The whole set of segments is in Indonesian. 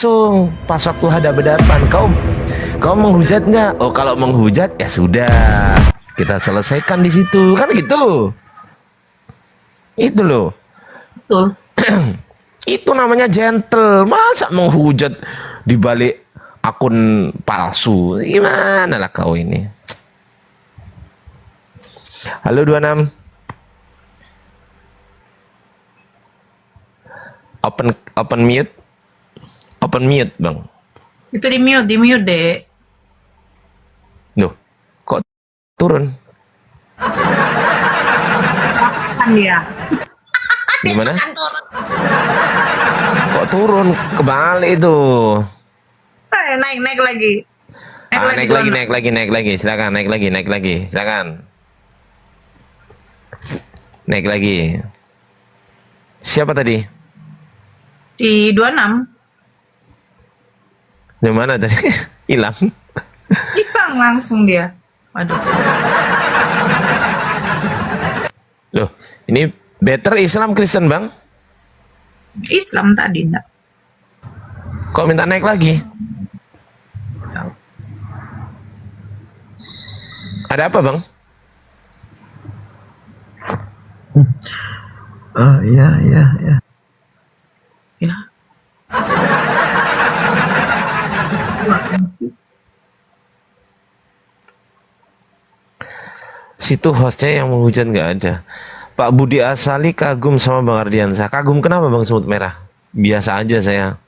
langsung pas waktu hadap-hadapan. Kau menghujat nggak? Oh, kalau menghujat ya sudah, kita selesaikan di situ, kan gitu. Itu loh. Betul. Itu namanya gentle. Masa menghujat di balik akun palsu? Gimana lah kau ini? Halo 26. Open mute. Open mute, Bang. Itu di mute deh. Duh, kok turun? Kan dia. Gimana? Kok turun? Kebalik itu. Naik lagi. Naik lagi. Silakan, naik lagi. Silakan. Naik lagi. Siapa tadi? Di 26. Di mana tadi? Hilang. Hilang langsung dia. Waduh. Loh, ini better Islam Kristen, Bang? Islam tadi enggak. Kok minta naik lagi? Ada apa, Bang? Oh, iya. Ya. Situ hostnya yang menghujat nggak ada. Pak Budi Asali kagum sama Bang Ardiansah. Kagum kenapa, Bang Semut Merah? Biasa aja saya.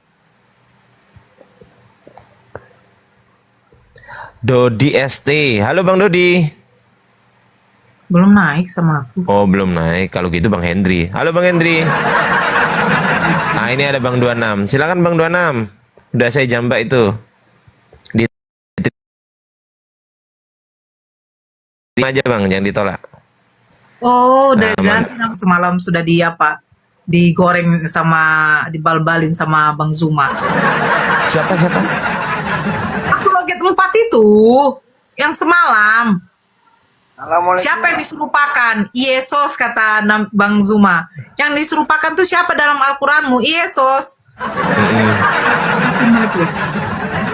Dodi ST. Halo Bang Dodi. Belum naik sama aku. Oh, belum naik. Kalau gitu Bang Hendri. Halo Bang Hendri. Nah, ini ada Bang 26. Silakan Bang 26. Udah saya jambak itu. Aja Bang, jangan ditolak. Oh, udah ganti semalam sudah digoreng sama dibal-balin sama Bang Zuma. Siapa? Aku loget 4 itu yang semalam. Siapa yang diserupakan? Yesus kata Bang Zuma. Yang diserupakan tuh siapa dalam Al-Quranmu? Yesus.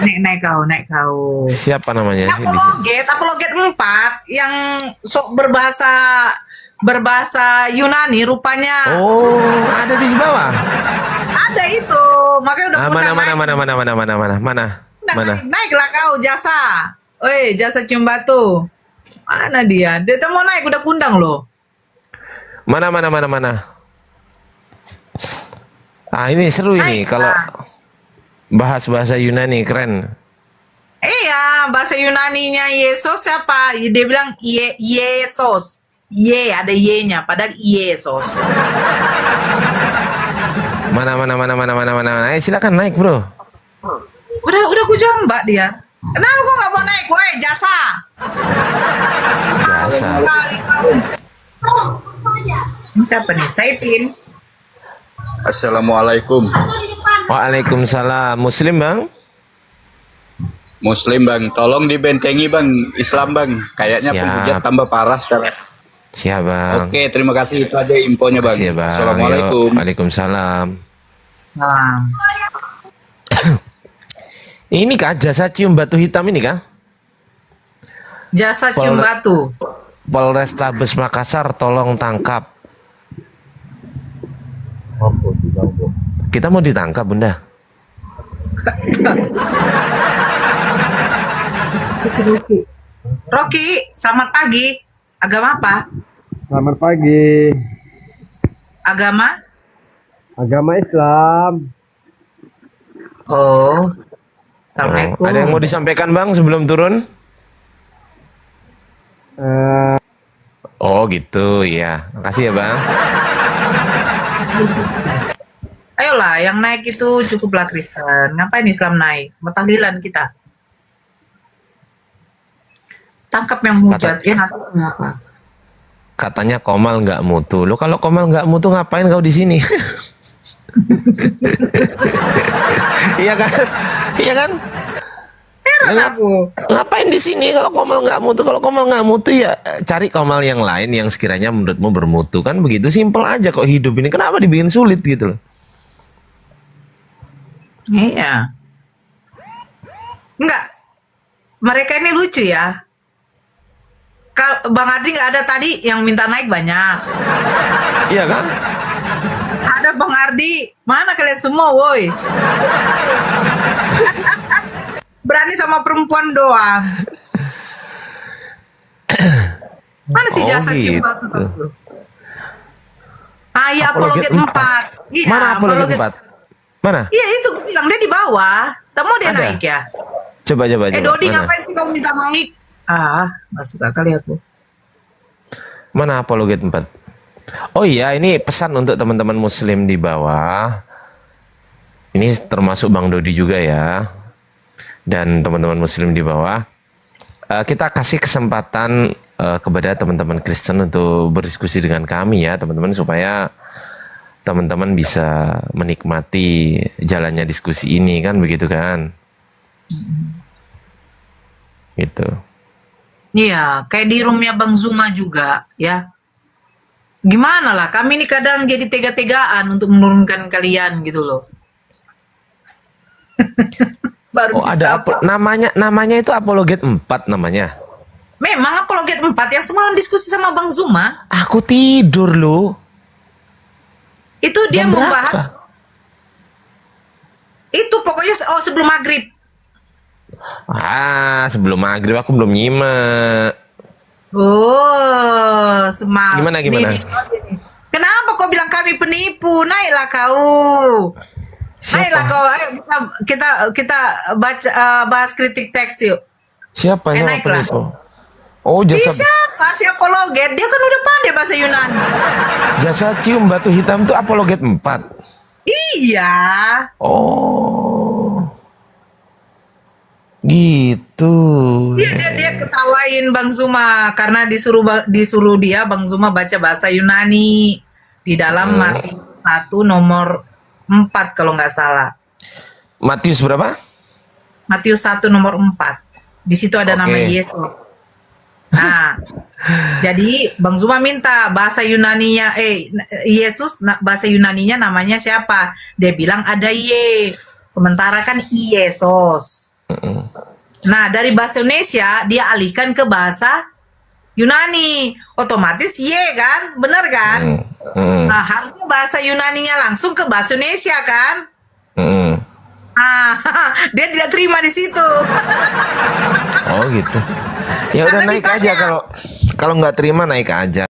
Naik kau. Siapa namanya? Aku loget 4 yang sok berbahasa Yunani rupanya. Oh, ada di bawah. Ada itu. Makanya udah Mana? Naiklah kau jasa. Woi, jasa cium batu. Mana dia? Dia mau naik udah kundang loh. Mana? Ah, ini seru ini kalau bahas bahasa Yunani, keren. Iya, bahasa Yunaninya Yesus siapa? Dia bilang Yesus. Ada Y-nya, padahal Yesus. Mana? Silakan naik, Bro. Udah ku jambak dia. Kenapa kok nggak mau naik? Woi, jasa. Ini siapa nih? Saitin. Assalamualaikum. Waalaikumsalam. Muslim, Bang? Muslim, Bang. Tolong dibentengi, Bang. Islam, Bang. Kayaknya Siap. penghujat tambah parah sekarang. Siap, Bang. Oke, terima kasih. Itu aja infonya, Bang. Siap, Bang. Assalamualaikum. Yuk. Waalaikumsalam. Nah, Ini kah jasa cium batu hitam ini kah? jasa cium batu. Polrestabes Makassar tolong tangkap. Kita mau ditangkap, Bunda. Rocky, selamat pagi. Agama apa? Selamat pagi. Agama? Agama Islam. Oh. Assalamualaikum. Ada yang mau disampaikan, Bang, sebelum turun? Oh gitu, ya. Makasih ya, Bang. Ayolah, yang naik itu cukuplah Kristen. Ngapain Islam naik? Tahlilan kita. Tangkap yang hujat. Ya nanti kenapa? Katanya Komal nggak mutu. Lo kalau Komal nggak mutu ngapain kau di sini? Iya kan? Iya kan? Heran aku. Ngapain di sini kalau Komal nggak mutu? Kalau Komal nggak mutu ya cari Komal yang lain yang sekiranya menurutmu bermutu, kan begitu simpel aja kok hidup ini. Kenapa dibikin sulit gitu loh? Iya. Enggak, mereka ini lucu ya. Bang Adri nggak ada tadi yang minta naik banyak. Iya kan? Ada Bang Ardi. Mana kalian semua, woi? Berani sama perempuan doang. Mana si Oh, jasa cium gitu. batu tuh? Ah, iya, Apologet apologet 4. Iya, Mana apologet 4? Mana? Iya, itu gue bilang dia di bawah. Tak mau dia Ada? naik ya? Coba. Dodi Mana? ngapain sih kamu minta naik? Ah, nggak suka kali aku. Mana apologet 4? Oh iya, ini pesan untuk teman-teman muslim di bawah. Ini termasuk Bang Dodi juga ya. Dan teman-teman muslim di bawah. Kita kasih kesempatan kepada teman-teman Kristen untuk berdiskusi dengan kami ya, teman-teman, supaya teman-teman bisa menikmati jalannya diskusi ini kan, begitu kan? Gitu. Iya, kayak di roomnya Bang Zuma juga, ya. Gimana lah, kami ini kadang jadi tega-tegaan untuk menurunkan kalian gitu loh. Baru Oh, ada disapa. namanya itu apologet 4 namanya. Memang apologet 4 yang semalam diskusi sama Bang Zuma, Aku tidur loh. itu dia Jam berapa? membahas itu pokoknya sebelum maghrib. Sebelum maghrib aku belum nyimak. Oh, semalam. Gimana? Nih. Kenapa kau bilang kami penipu? Naiklah kau. Naiklah kau. Ayo kita baca bahas kritik teks yuk. Siapa yang naiklah. penipu? Oh, Ih, jasa si apologet? Dia kan udah pandai bahasa Yunani. jasa cium batu hitam itu apologet 4. Iya. Oh. Gitu. Dia ketawain Bang Zuma karena disuruh dia Bang Zuma baca bahasa Yunani di dalam Matius 1 nomor 4 kalau nggak salah. Matius berapa? Matius 1 nomor 4. Di situ ada nama Oke. Yesus. Nah, jadi Bang Zuma minta bahasa Yunaninya, Yesus bahasa Yunaninya namanya siapa? Dia bilang ada Y. Sementara kan Yesus. Nah, dari bahasa Indonesia dia alihkan ke bahasa Yunani. Otomatis Y kan? Bener kan? Nah, harusnya bahasa Yunaninya langsung ke bahasa Indonesia kan? Dia tidak terima di situ. Oh gitu. Ya udah Karena naik ditanya. aja, kalau nggak terima naik aja.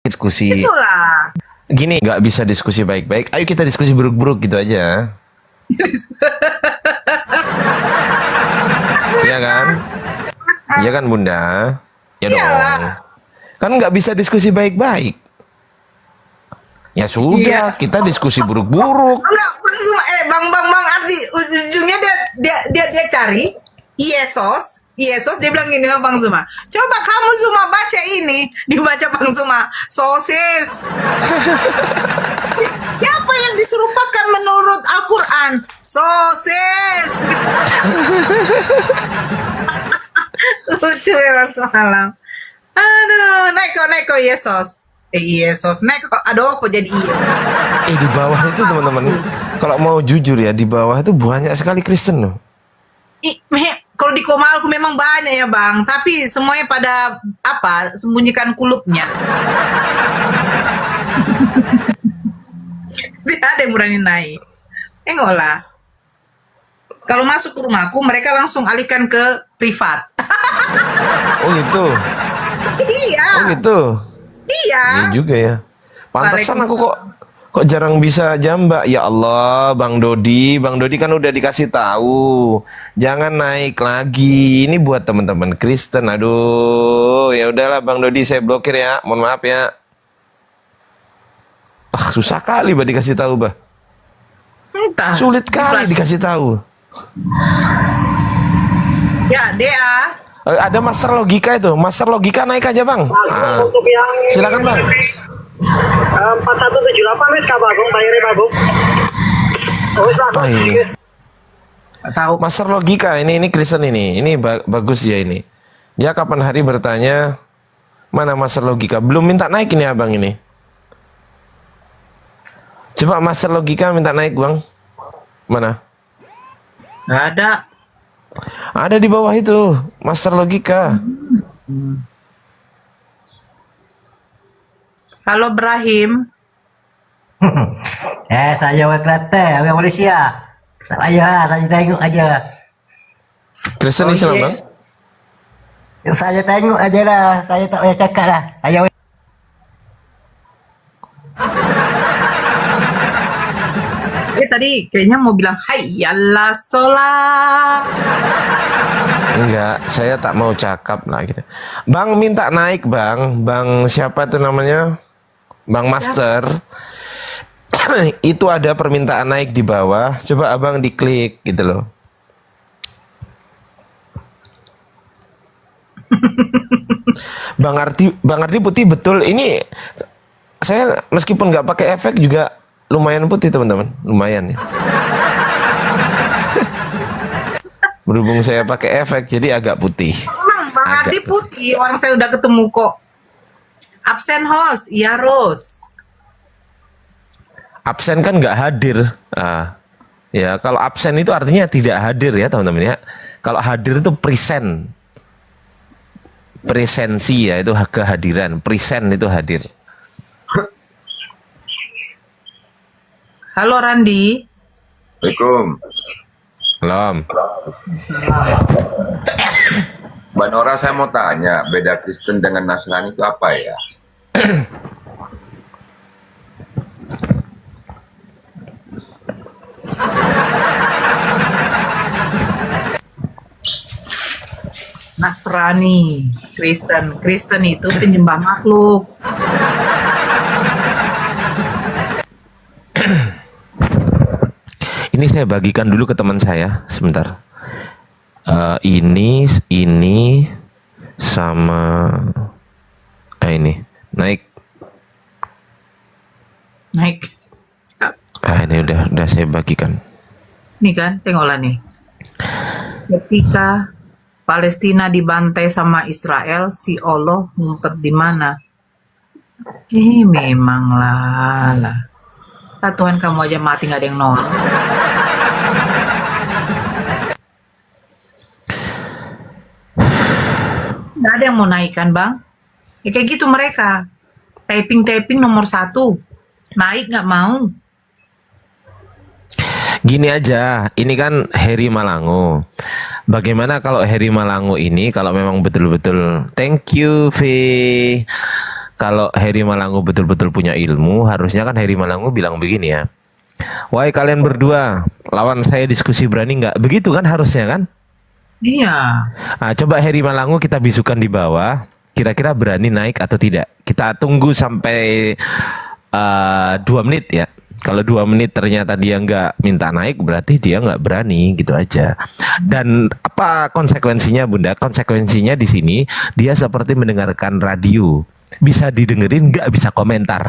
Diskusi Itulah. gini nggak bisa diskusi baik-baik. Ayo kita diskusi buruk-buruk gitu aja. Iya kan? Iya kan Bunda? Ya dong. Iyalah. Kan nggak bisa diskusi baik-baik. Ya sudah, Iya. kita diskusi buruk-buruk. Enggak, Bang Zuma, Bang Ardi, ujungnya dia cari Yesus, dia bilang gini sama Bang Zuma, coba kamu Zuma baca ini, dibaca Bang Zuma, sosis. Siapa yang diserupakan menurut Al-Quran? Sosis. Lucu ya Mas Malam. Aduh, naik kok Yesus. Yesus, naik kok. Aduh, kok jadi iya. Di bawah itu teman-teman, kalau mau jujur ya, di bawah itu banyak sekali Kristen loh. Kalau di Komalku memang banyak ya Bang, tapi semuanya pada sembunyikan kulupnya. Tidak ada yang berani naik. Tengoklah. Kalau masuk ke rumahku, mereka langsung alihkan ke privat. Oh gitu. Iya, Oh gitu. iya. Iya juga ya. Pantesan aku kok jarang bisa jamba. Ya Allah, Bang Dodi kan udah dikasih tahu. Jangan naik lagi. Ini buat teman-teman Kristen. Aduh, ya udahlah Bang Dodi, saya blokir ya. Mohon maaf ya. Susah kali bah dikasih tahu bah. Entah. Sulit kali dikasih tahu. Ya, DA. Ada master logika itu. Master logika naik aja Bang. Untuk yang Silakan Bang. 4178 wes Bagong bayarnya Bagong. Wes Bagong. Ini. Nggak tahu. Master logika ini Kristen ini. Ini bagus ya ini. Dia kapan hari bertanya, mana master logika? Belum minta naik ini abang ini. Coba Master Logika minta naik bang. Mana? Nggak ada. Ada di bawah itu, Master Logika. Halo Brahim. Saya orang Kelantan, orang Malaysia. Tak payah, saya tengok aja. Kristen Oh, Islam iya. bang? Saya tengok aja lah, saya tak payah cakap lah. Saya Tadi kayaknya mau bilang hayyallah sholat. Enggak, saya tak mau cakap lah gitu. Bang minta naik bang, bang siapa tuh namanya? Bang Master. Itu ada permintaan naik di bawah. Coba abang diklik gitu loh. Bang Ardi putih betul. Ini saya meskipun nggak pakai efek juga lumayan putih teman-teman, lumayan ya. Berhubung saya pakai efek jadi agak putih. Emang Bang Agak Ardi putih, orang saya udah ketemu kok. Absen host, iya Ros. Absen kan nggak hadir. Ya kalau absen itu artinya tidak hadir ya teman-teman ya. Kalau hadir itu present, presensi ya itu kehadiran. Present itu hadir. Halo Randi. Assalamualaikum. Belum. Mbak Nora, saya mau tanya, beda Kristen dengan Nasrani itu apa ya? Nasrani, Kristen. Kristen itu penyembah makhluk. Ini saya bagikan dulu ke teman saya sebentar. Ini sama ini naik. Naik. Ini udah saya bagikan. Nih kan, tengoklah nih. Ketika Palestina dibantai sama Israel, si Allah ngumpet di mana? Memanglah lah. Tuhan kamu aja mati nggak ada yang nolong. Nggak ada yang mau naikkan bang. Ya kayak gitu mereka. Typing nomor 1. Naik nggak mau. Gini aja, ini kan Heri Malango. Bagaimana kalau Heri Malango ini kalau memang betul-betul thank you V. Kalau Heri Malango betul-betul punya ilmu, harusnya kan Heri Malango bilang begini ya. Wahai kalian berdua, lawan saya diskusi berani nggak? Begitu kan harusnya kan? Iya. Nah, coba Heri Malango kita bisukan di bawah. Kira-kira berani naik atau tidak? Kita tunggu sampai 2 menit ya. Kalau 2 menit ternyata dia nggak minta naik, berarti dia nggak berani gitu aja. Dan apa konsekuensinya Bunda? Konsekuensinya di sini dia seperti mendengarkan radio. Bisa didengerin, nggak bisa komentar.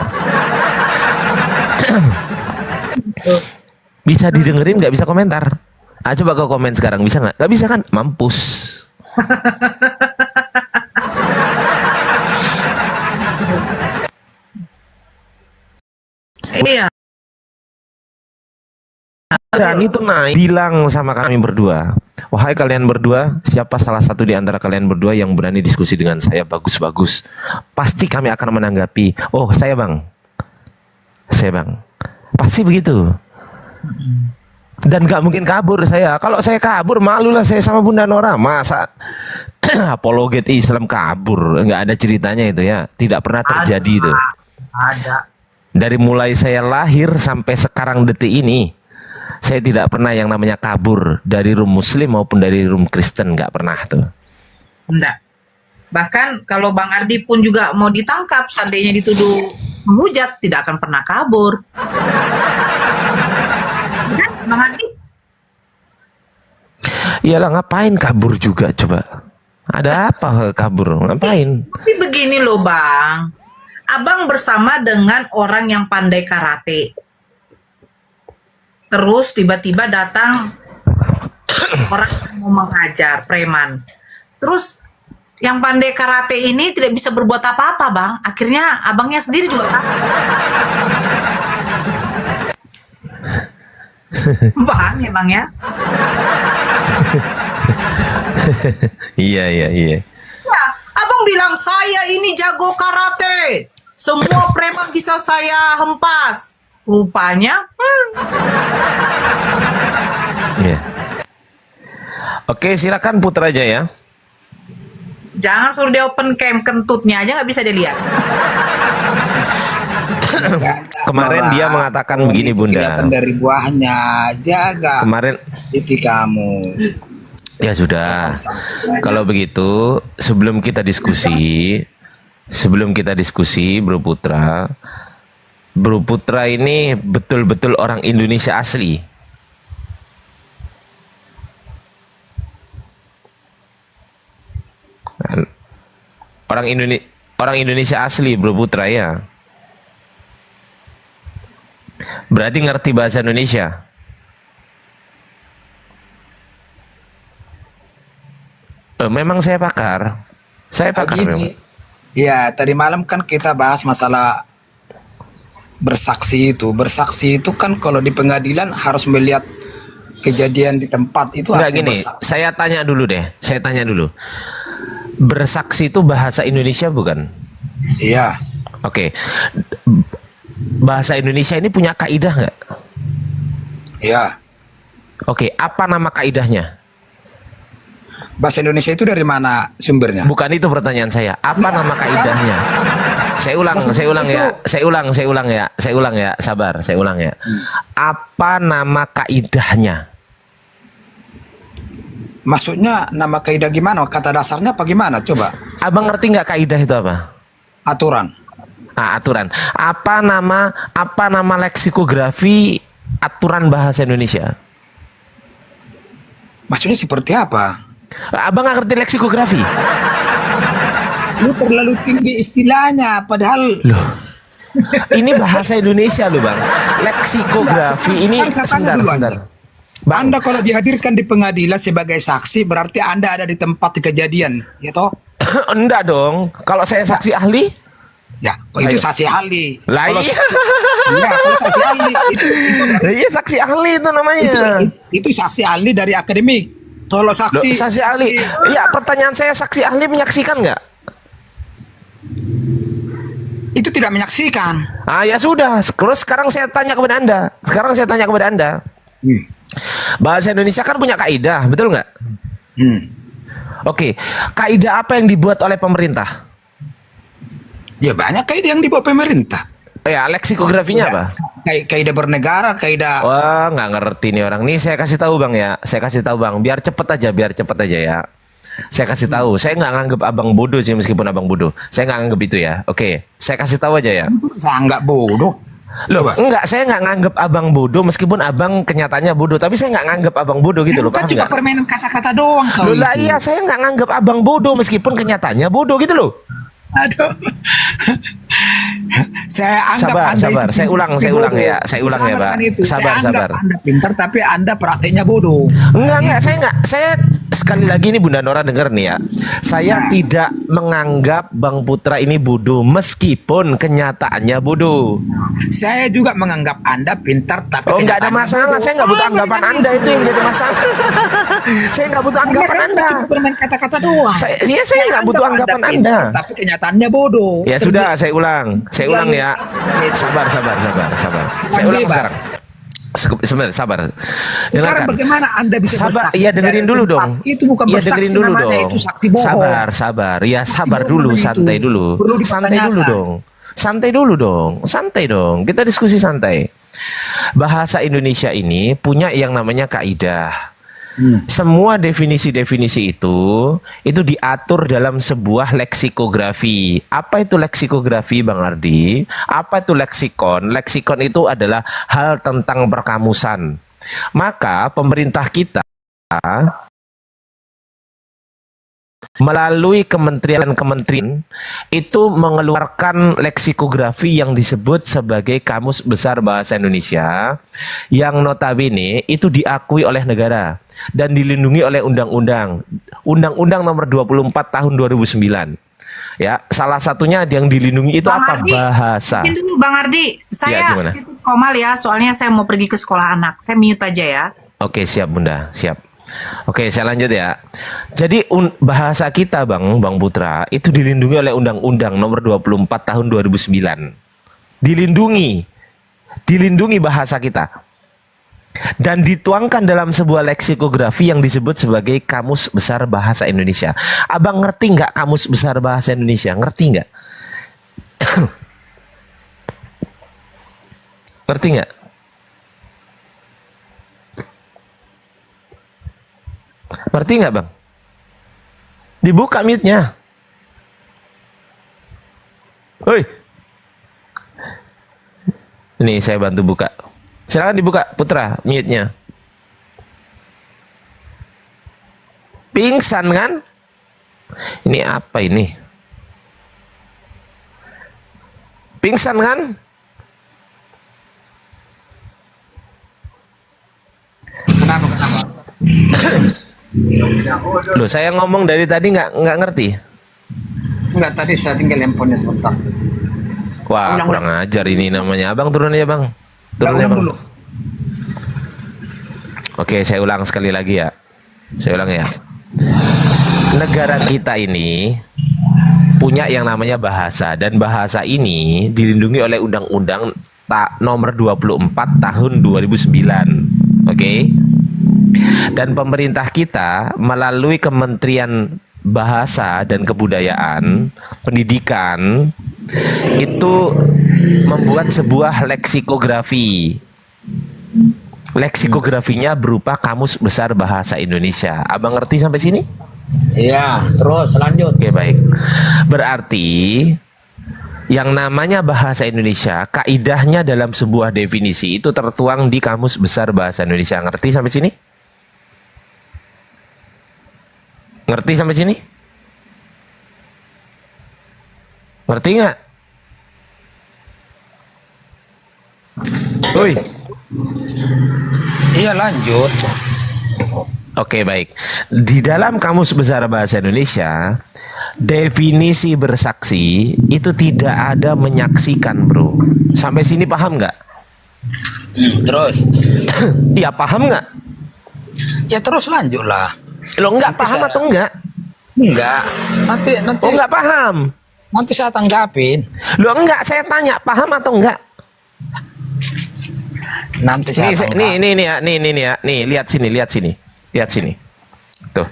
Bisa didengerin, nggak bisa komentar. Coba kau komen sekarang, bisa nggak? Nggak bisa kan? Mampus. Iya. Berani tuh naik, bilang sama kami berdua, wahai kalian berdua, siapa salah satu di antara kalian berdua yang berani diskusi dengan saya bagus-bagus, pasti kami akan menanggapi. Oh saya bang, pasti begitu. Dan gak mungkin kabur saya. Kalau saya kabur malulah saya sama Bunda Nora. Masa apologet Islam kabur? Nggak ada ceritanya itu ya. Tidak pernah terjadi itu. Ada. Dari mulai saya lahir sampai sekarang detik ini, saya tidak pernah yang namanya kabur dari room Muslim maupun dari room Kristen, nggak pernah tuh. Enggak. Bahkan kalau Bang Ardi pun juga mau ditangkap, seandainya dituduh menghujat, tidak akan pernah kabur. Kan, Bang Ardi? Iyalah ngapain kabur juga coba? Ada apa kabur? Ngapain? Tapi begini loh Bang, Abang bersama dengan orang yang pandai karate. Terus tiba-tiba datang orang yang mau mengajar, preman. Terus yang pandai karate ini tidak bisa berbuat apa-apa Bang. Akhirnya abangnya sendiri juga kan. Bang, emang ya. Iya. Ya, abang bilang saya ini jago karate. Semua preman bisa saya hempas. Rupanya, Iya. Oke, silakan putar aja ya. jangan suruh dia open cam, kentutnya aja nggak bisa dilihat. Kemarin dia mengatakan begini, Bunda. Kelihatan dari buahnya, jaga Kemarin itu kamu. ya sudah. Kalau begitu, sebelum kita diskusi, Bro Putra ini betul-betul orang Indonesia asli. Orang Indonesia asli, Bro Putra ya. Berarti ngerti bahasa Indonesia. Memang saya pakar. Saya pakar memang. Ya, tadi malam kan kita bahas masalah bersaksi itu. Bersaksi itu kan kalau di pengadilan harus melihat kejadian di tempat itu. Enggak artinya gini, bersaksi. saya tanya dulu. Bersaksi itu bahasa Indonesia bukan? Iya. Oke. Bahasa Indonesia ini punya kaidah nggak? Iya. Oke, apa nama kaidahnya? Bahasa Indonesia itu dari mana sumbernya? Bukan itu pertanyaan saya. Apa nama kaidahnya? Saya ulang ya. Sabar, saya ulang ya. Apa nama kaidahnya? Maksudnya nama kaidah gimana? Kata dasarnya apa gimana? Coba. Abang ngerti nggak kaidah itu apa? Aturan. Aturan. Apa nama leksikografi aturan bahasa Indonesia? Maksudnya seperti apa? Abang nggak ngerti leksikografi? Lu terlalu tinggi istilahnya, padahal Loh. Ini bahasa Indonesia loh, Bang. Leksikografi ini Sekarang saya tanya dulu, sebentar. Bang, Anda kalau dihadirkan di pengadilan sebagai saksi berarti Anda ada di tempat kejadian, ya toh? enggak dong. Kalau saya saksi ahli? Ya, itu Ayo. saksi ahli. Lah Kalau iya. iya, kalau saksi ahli Iya, saksi ahli itu namanya. itu saksi ahli dari akademik. Kalau Loh, saksi saksi ahli. Iya, pertanyaan saya, saksi ahli menyaksikan nggak? itu tidak menyaksikan. Ya sudah. Terus sekarang saya tanya kepada Anda. Bahasa Indonesia kan punya kaidah, betul nggak? Oke, kaidah apa yang dibuat oleh pemerintah? Ya banyak kaidah yang dibawa pemerintah. Ya, leksikografinya apa? Kaidah bernegara, kaidah. Wah, nggak ngerti nih orang. Nih saya kasih tahu, Bang ya. Biar cepet aja ya. Saya kasih tahu. Saya nggak nganggep abang bodoh sih, meskipun abang bodoh. Saya nggak nganggep itu ya. Oke, saya kasih tahu aja ya. Saya nggak bodoh. Loh, Coba. enggak, saya nggak nganggep abang bodoh, meskipun abang kenyataannya bodoh. Tapi saya nggak nganggep abang bodoh gitu loh. Kan Paham cuma nggak? permainan kata-kata doang kau Loh, lah itu. iya, saya nggak nganggep abang bodoh, meskipun kenyataannya bodoh gitu loh. Aduh. Saya anggap Sabar. Anda itu Saya ulang bodoh. ya, Pak. Itu. Sabar. Saya anggap Anda pintar tapi Anda prakteknya bodoh. Enggak, saya sekali lagi ini Bunda Nora dengar nih ya. Saya tidak menganggap Bang Putra ini bodoh, meskipun kenyataannya bodoh. Saya juga menganggap Anda pintar tapi Oh, nggak ada kenyataannya masalah. bodoh. Saya nggak butuh anggapan Anda, itu yang jadi masalah. Saya nggak butuh anggapan Anda Anda. cuma bermain kata-kata doang. Saya nggak butuh anggap anggapan pintar, Anda. tapi kenyataannya bodoh. Ya sudah, saya ulang ya. Sabar. Saya ulang sekarang. Sebentar, sabar. Sekarang Dengarkan. bagaimana Anda bisa Sabar, bersaksi iya dengerin dari dulu tempat? dong. Itu bukan Iya, bersaksi dengerin dulu namanya, dong. itu saksi bohong. Sabar. Ya, sabar Saksi dulu, bohong itu. santai dulu. Perlu Santai dulu dong. Kita diskusi santai. Bahasa Indonesia ini punya yang namanya kaidah. Semua definisi-definisi itu diatur dalam sebuah leksikografi. Apa itu leksikografi, Bang Ardi? Apa itu leksikon? Leksikon itu adalah hal tentang perkamusan. Maka pemerintah kita melalui kementerian itu mengeluarkan leksikografi yang disebut sebagai Kamus Besar Bahasa Indonesia, yang notabene itu diakui oleh negara dan dilindungi oleh Undang-Undang Nomor 24 Tahun 2009. Ya, salah satunya yang dilindungi itu Bang apa? Ardi, Bahasa. izin dulu Bang Ardi, saya gimana? titik komal ya, soalnya saya mau pergi ke sekolah anak. Saya mute aja ya. Oke, siap Bunda, siap. Oke, saya lanjut ya. Jadi bahasa kita Bang Putra itu dilindungi oleh Undang-Undang Nomor 24 Tahun 2009. Dilindungi bahasa kita. Dan dituangkan dalam sebuah leksikografi yang disebut sebagai Kamus Besar Bahasa Indonesia. Abang ngerti nggak Kamus Besar Bahasa Indonesia? Ngerti nggak? Ngerti nggak? Ngerti nggak Bang? Dibuka mute-nya. Woi. Ini saya bantu buka. Silakan dibuka Putra mute-nya. Pingsan kan? Ini apa ini? Pingsan kan? Kenapa? Loh, saya ngomong dari tadi nggak ngerti. Enggak, tadi saya tinggal handphonenya sebentar. Wah, Ulang, kurang ajar ini namanya. Abang turun aja Bang. Turun aja Ulang Bang. dulu. Oke, saya ulang sekali lagi ya. Saya ulang ya. Negara kita ini punya yang namanya bahasa, dan bahasa ini dilindungi oleh Undang-Undang Nomor 24 Tahun 2009. Oke. Dan pemerintah kita melalui Kementerian Bahasa dan Kebudayaan, Pendidikan itu membuat sebuah leksikografi. Leksikografinya berupa Kamus Besar Bahasa Indonesia. Abang ngerti sampai sini? Iya, terus lanjut. Oke, baik. Berarti yang namanya bahasa Indonesia, kaidahnya dalam sebuah definisi itu tertuang di Kamus Besar Bahasa Indonesia. Ngerti sampai sini? Ngerti sampai sini? Ngerti nggak? Woi. Iya, lanjut. Oke, baik. Di dalam Kamus Besar Bahasa Indonesia, definisi bersaksi itu tidak ada menyaksikan, bro. Sampai sini paham nggak? Terus. Iya, paham nggak? Ya terus lanjutlah. Lo nggak Nanti paham saya- atau enggak? Enggak. Nanti Oh, nggak paham. nanti saya tanggapin. Lo enggak, saya tanya, paham atau enggak? Nanti saya tanggapin. Nih ya, lihat sini. Tuh.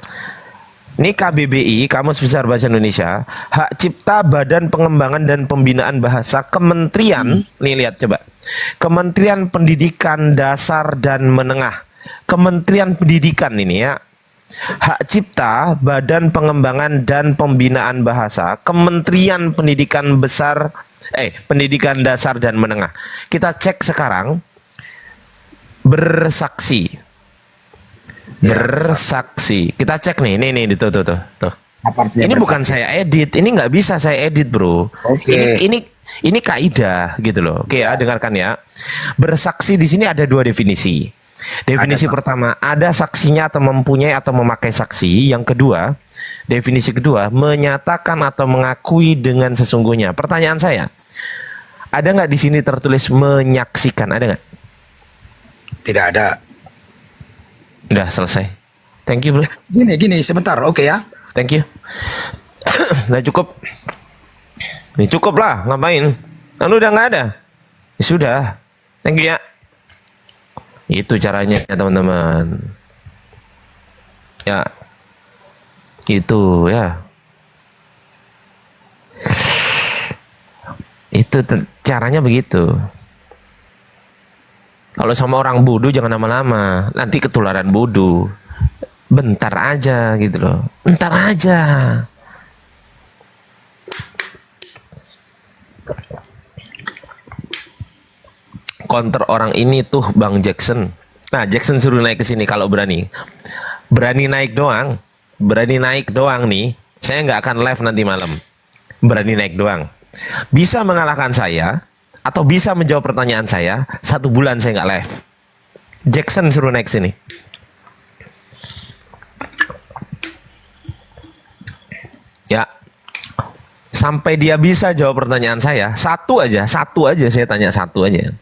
Ini KBBI, Kamus Besar Bahasa Indonesia, Hak Cipta Badan Pengembangan dan Pembinaan Bahasa Kementerian, nih lihat coba. Kementerian Pendidikan Dasar dan Menengah. Kementerian Pendidikan ini ya. Hak Cipta Badan Pengembangan dan Pembinaan Bahasa, Kementerian Pendidikan Pendidikan Dasar dan Menengah. Kita cek sekarang. Bersaksi. Kita cek nih, tuh. Apa artinya Ini bukan bersaksi? saya edit, ini nggak bisa saya edit, bro. Oke. Ini kaidah gitu loh. Oke ya, dengarkan ya. Bersaksi di sini ada dua definisi. Definisi pertama, ada saksinya atau mempunyai atau memakai saksi. Yang kedua, definisi kedua, menyatakan atau mengakui dengan sesungguhnya. Pertanyaan saya, ada nggak di sini tertulis menyaksikan? Ada nggak? Tidak ada. Udah selesai. Thank you, bro. Gini, sebentar. Oke ya. Thank you. Udah cukup. Ini cukup lah, ngapain? Lalu udah nggak ada? Ya sudah. Thank you ya. Itu caranya teman-teman. Ya. Itu ya. Itu caranya begitu. Kalau sama orang bodoh jangan lama-lama, nanti ketularan bodoh. Bentar aja gitu loh. Bentar aja. Counter orang ini tuh Bang Jackson. Nah, Jackson suruh naik ke sini kalau berani. Berani naik doang. Berani naik doang nih. Saya nggak akan live nanti malam. Berani naik doang. Bisa mengalahkan saya atau bisa menjawab pertanyaan saya, 1 bulan saya nggak live. Jackson suruh naik sini. Ya. Sampai dia bisa jawab pertanyaan saya. Satu aja saya tanya satu aja.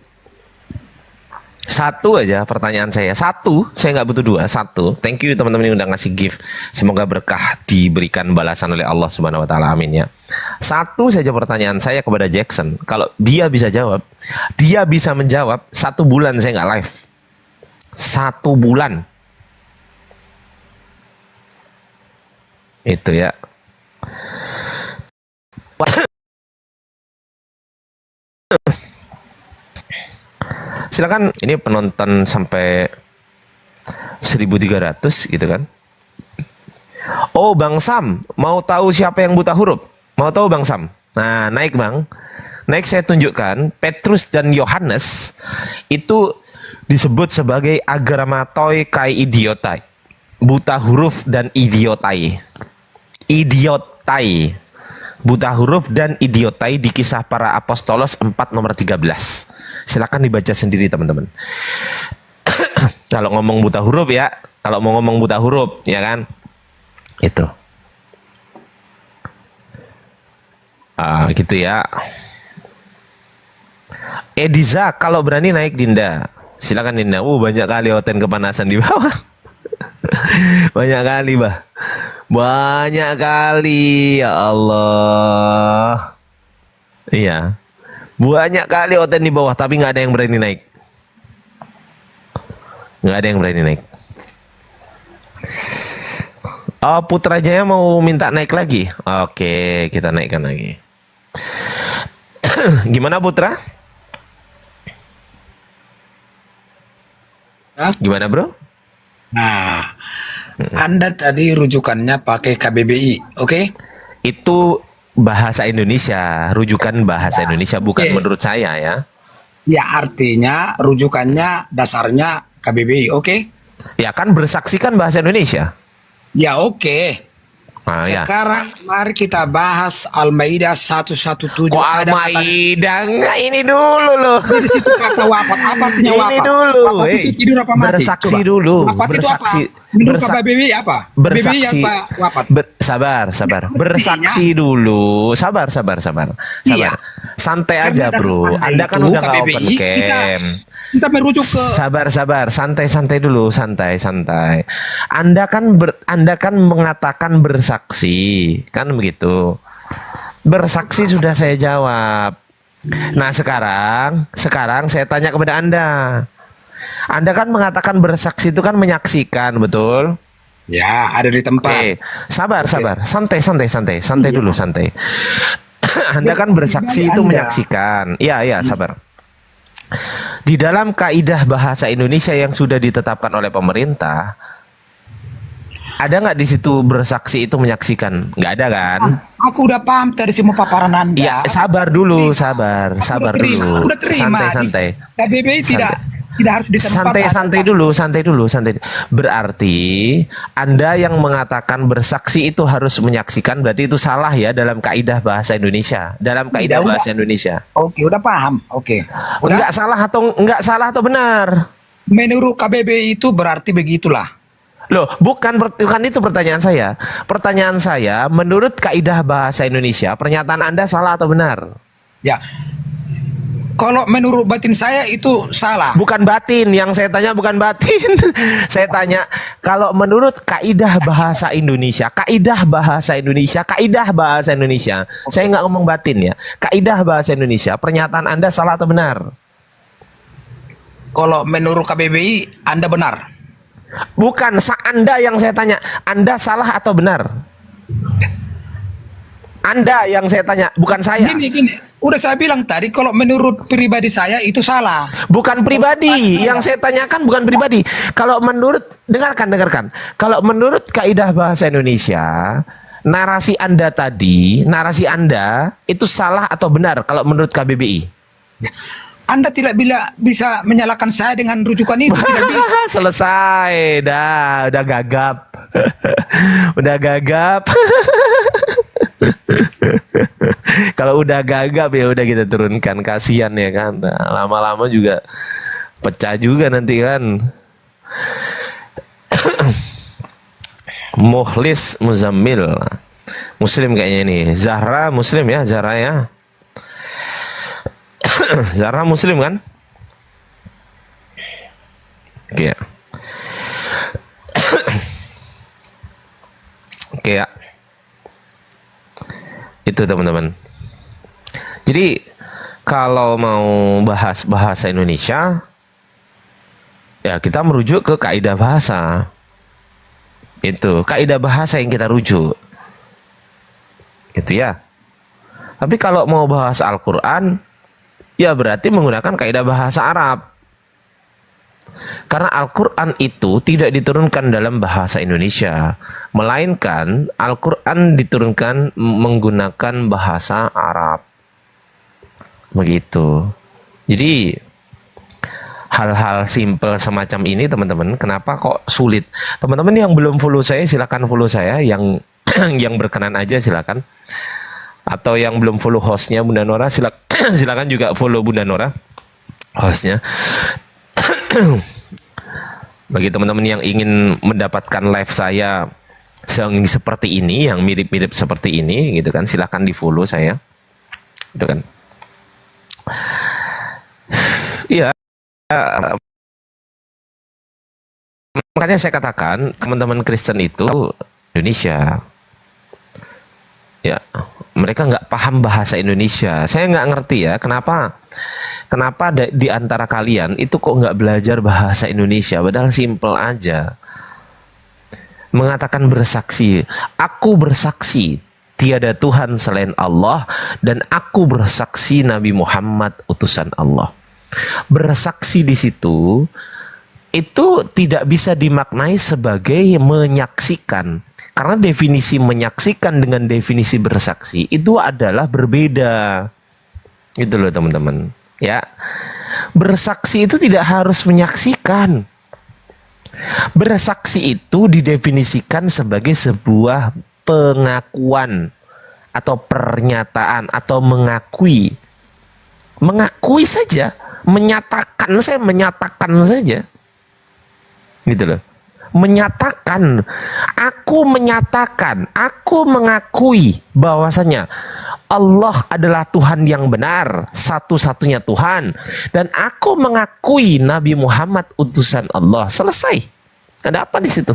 Satu aja pertanyaan saya. Satu, saya nggak butuh dua. Satu. Thank you teman-teman yang udah ngasih gift. Semoga berkah diberikan balasan oleh Allah Subhanahu wa taala. Amin ya. Satu saja pertanyaan saya kepada Jackson. Kalau dia bisa jawab, dia bisa menjawab, 1 bulan saya nggak live. 1 bulan. Itu ya. Silakan, ini penonton sampai 1.300 gitu kan. Oh, Bang Sam, mau tahu siapa yang buta huruf? Mau tahu Bang Sam? Nah, naik Bang. Naik saya tunjukkan, Petrus dan Yohanes itu disebut sebagai agramatoi kai idiotai. Buta huruf dan idiotai. Idiotai. Buta huruf dan idiotai di Kisah Para Apostolos 4 nomor 13. Silakan dibaca sendiri teman-teman. Kalau ngomong buta huruf ya, kalau mau ngomong buta huruf ya kan, itu. Gitu ya. Ediza, kalau berani naik Dinda. Silakan Dinda. Banyak kali Oten kepanasan di bawah. Banyak kali bah. Banyak kali, ya Allah. Iya. Banyak kali Oten di bawah, tapi nggak ada yang berani naik. Nggak ada yang berani naik. Oh, Putra Jaya mau minta naik lagi. Oke, kita naikkan lagi. Gimana Putra? Hah? Gimana bro? Nah, Anda tadi rujukannya pakai KBBI, oke? Itu bahasa Indonesia, rujukan bahasa Indonesia, bukan menurut saya ya. Ya, artinya rujukannya dasarnya KBBI, oke? Ya kan bersaksikan bahasa Indonesia. Ya, oke. Ya. Sekarang mari kita bahas Al-Maidah 117. Kok Al-Maidah? Enggak, ini dulu loh. Di situ kata wafat, apa artinya wafat? Ini dulu. Wafat itu tidur apa mati? Bersaksi Coba. dulu. Wafat Bersaksi. itu apa? Menurut KBBI apa? Bersaksi. KBBI apa wafat? Sabar. Bersaksi dulu. Sabar. Iya. Santai Karena aja bro. dasar Anda kan itu, udah nggak KBBI, open cam. Kita merujuk ke Sabar. Santai dulu. Santai. Anda kan mengatakan bersaksi, kan begitu. Bersaksi sudah saya jawab. Nah sekarang saya tanya kepada Anda. Anda kan mengatakan bersaksi itu kan menyaksikan, betul? ya ada di tempat. Oke, sabar. Santai dulu. Anda kan bersaksi itu menyaksikan. Iya, sabar. Di dalam kaidah bahasa Indonesia yang sudah ditetapkan oleh pemerintah, ada nggak di situ bersaksi itu menyaksikan? Nggak ada kan? Aku udah paham dari semua paparan Anda. Ya, sabar dulu. Udah terima. Santai. KBBI tidak harus di tempat. Santai dulu. Berarti Anda yang mengatakan bersaksi itu harus menyaksikan, berarti itu salah ya dalam kaidah bahasa Indonesia. Bahasa Indonesia. Oke, udah paham. Oke. Udah. Enggak salah atau benar? Menurut KBBI itu berarti begitulah. Loh, bukan itu pertanyaan saya. Pertanyaan saya, menurut kaidah bahasa Indonesia, pernyataan Anda salah atau benar? Ya. Kalau menurut batin saya itu salah. Bukan batin, yang saya tanya bukan batin. Saya tanya, kalau menurut kaidah bahasa Indonesia, saya nggak ngomong batin ya. Kaidah bahasa Indonesia, pernyataan Anda salah atau benar? Kalau menurut KBBI, Anda benar. Bukan, Anda yang saya tanya, Anda salah atau benar? Anda yang saya tanya, bukan saya. Gini. Udah saya bilang tadi, kalau menurut pribadi saya itu salah. Bukan pribadi, yang saya tanyakan bukan pribadi. Kalau menurut, dengarkan. Kalau menurut kaidah bahasa Indonesia, narasi Anda itu salah atau benar kalau menurut KBBI? Anda tidak bisa menyalahkan saya dengan rujukan itu. Tidak bisa. Selesai, udah gagap. Udah gagap. Kalau udah gagap ya udah kita turunkan, kasihan ya kan. Nah, lama-lama juga pecah juga nanti kan. Mukhlis Muzammil. Muslim kayaknya nih. Zahra Muslim ya, Zahra ya. Zahra Muslim kan? Oke ya. Oke ya. Itu teman-teman. Jadi kalau mau bahas bahasa Indonesia, ya kita merujuk ke kaidah bahasa. Itu kaidah bahasa yang kita rujuk. Itu ya. Tapi kalau mau bahas Al-Quran, ya berarti menggunakan kaidah bahasa Arab. Karena Al-Quran itu tidak diturunkan dalam bahasa Indonesia, melainkan Al-Quran diturunkan menggunakan bahasa Arab. Begitu. Jadi hal-hal simple semacam ini teman-teman, kenapa kok sulit? Teman-teman yang belum follow saya silakan follow saya, yang yang berkenan aja silakan. Atau yang belum follow hostnya Bunda Nora silakan juga follow Bunda Nora hostnya. Bagi teman-teman yang ingin mendapatkan live saya yang seperti ini, yang mirip-mirip seperti ini gitu kan, silakan di follow saya. Itu kan. Iya. Makanya saya katakan teman-teman Kristen itu Indonesia. Ya, mereka nggak paham bahasa Indonesia. Saya nggak ngerti ya, kenapa di antara kalian itu kok nggak belajar bahasa Indonesia? Padahal simple aja. Mengatakan bersaksi, aku bersaksi tiada Tuhan selain Allah dan aku bersaksi Nabi Muhammad utusan Allah. Bersaksi di situ itu tidak bisa dimaknai sebagai menyaksikan. Karena definisi menyaksikan dengan definisi bersaksi itu adalah berbeda. Itu loh teman-teman. Ya, bersaksi itu tidak harus menyaksikan. Bersaksi itu didefinisikan sebagai sebuah pengakuan atau pernyataan atau mengakui. Mengakui saja, menyatakan, saya menyatakan saja. Gitu loh. Menyatakan, aku mengakui bahwasanya Allah adalah Tuhan yang benar, satu-satunya Tuhan, dan aku mengakui Nabi Muhammad utusan Allah. Selesai. Ada apa di situ?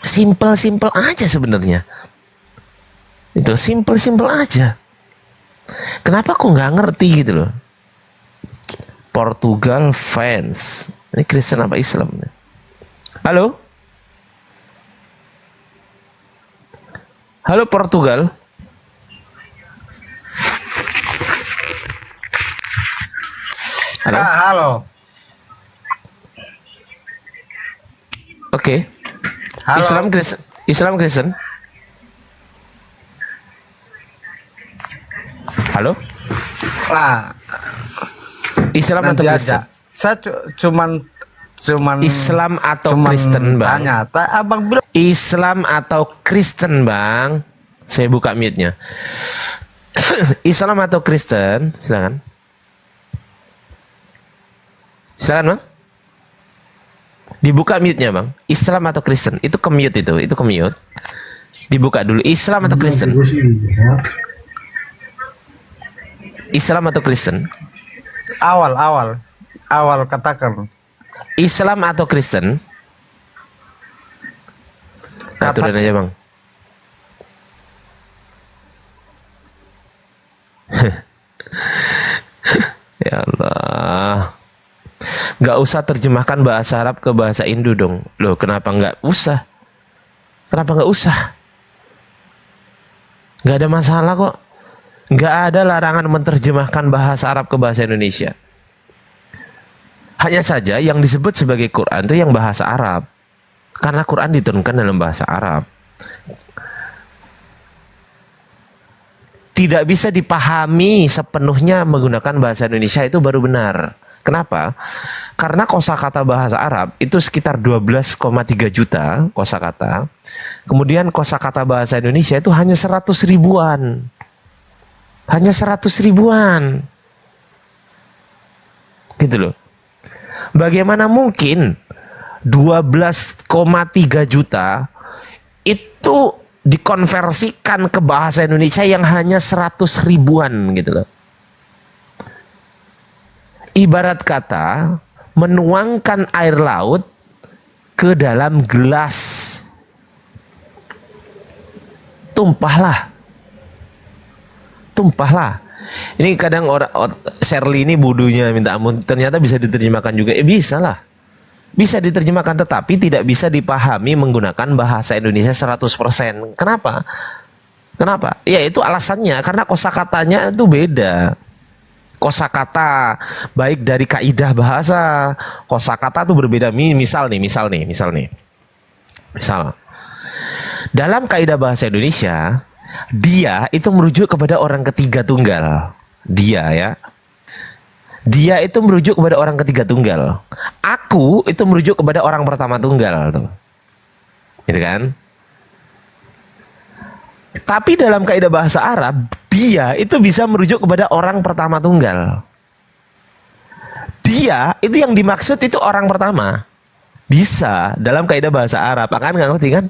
Simple aja sebenarnya. Itu simple aja. Kenapa aku nggak ngerti gitu loh? Portugal fans. Ini Kristen apa Islam? Halo? Halo Portugal? Halo? Halo. Oke. Halo. Islam Kristen? Halo? Lah, Islam atau nanti Kristen? aja. Saya cuman Islam atau Kristen, Bang? Tanya, Abang bilang Islam atau Kristen, Bang? Saya buka mute-nya. Islam atau Kristen? Silakan. Silakan, Bang. Dibuka mute-nya, Bang. Islam atau Kristen? Itu ke-mute itu ke-mute. Dibuka dulu. Islam atau Kristen? Islam atau Kristen? awal katakan. Islam atau Kristen? Aturan aja, Bang. Ya Allah. Gak usah terjemahkan bahasa Arab ke bahasa Indo dong. Loh, kenapa gak usah? Kenapa gak usah? Gak ada masalah kok. Gak ada larangan menerjemahkan bahasa Arab ke bahasa Indonesia. Hanya saja yang disebut sebagai Quran itu yang bahasa Arab. Karena Quran diturunkan dalam bahasa Arab. Tidak bisa dipahami sepenuhnya menggunakan bahasa Indonesia, itu baru benar. Kenapa? Karena kosakata bahasa Arab itu sekitar 12,3 juta kosakata. Kemudian kosakata bahasa Indonesia itu hanya 100 ribuan. Hanya 100 ribuan. Gitu loh. Bagaimana mungkin 12,3 juta itu dikonversikan ke bahasa Indonesia yang hanya 100 ribuan gitu loh. Ibarat kata menuangkan air laut ke dalam gelas. Tumpahlah. Ini kadang orang Shirley ini bodohnya minta ampun, ternyata bisa diterjemahkan juga. Bisa lah. Bisa diterjemahkan, tetapi tidak bisa dipahami menggunakan bahasa Indonesia 100%. Kenapa? Ya itu alasannya, karena kosakatanya itu beda. Kosakata baik dari kaidah bahasa, kosakata itu berbeda. Misal dalam kaidah bahasa Indonesia, dia itu merujuk kepada orang ketiga tunggal. Dia itu merujuk kepada orang ketiga tunggal. Aku itu merujuk kepada orang pertama tunggal tuh. Gitu kan? Tapi dalam kaidah bahasa Arab, dia itu bisa merujuk kepada orang pertama tunggal. Dia itu yang dimaksud itu orang pertama. Bisa dalam kaidah bahasa Arab. Kan nggak ngerti kan?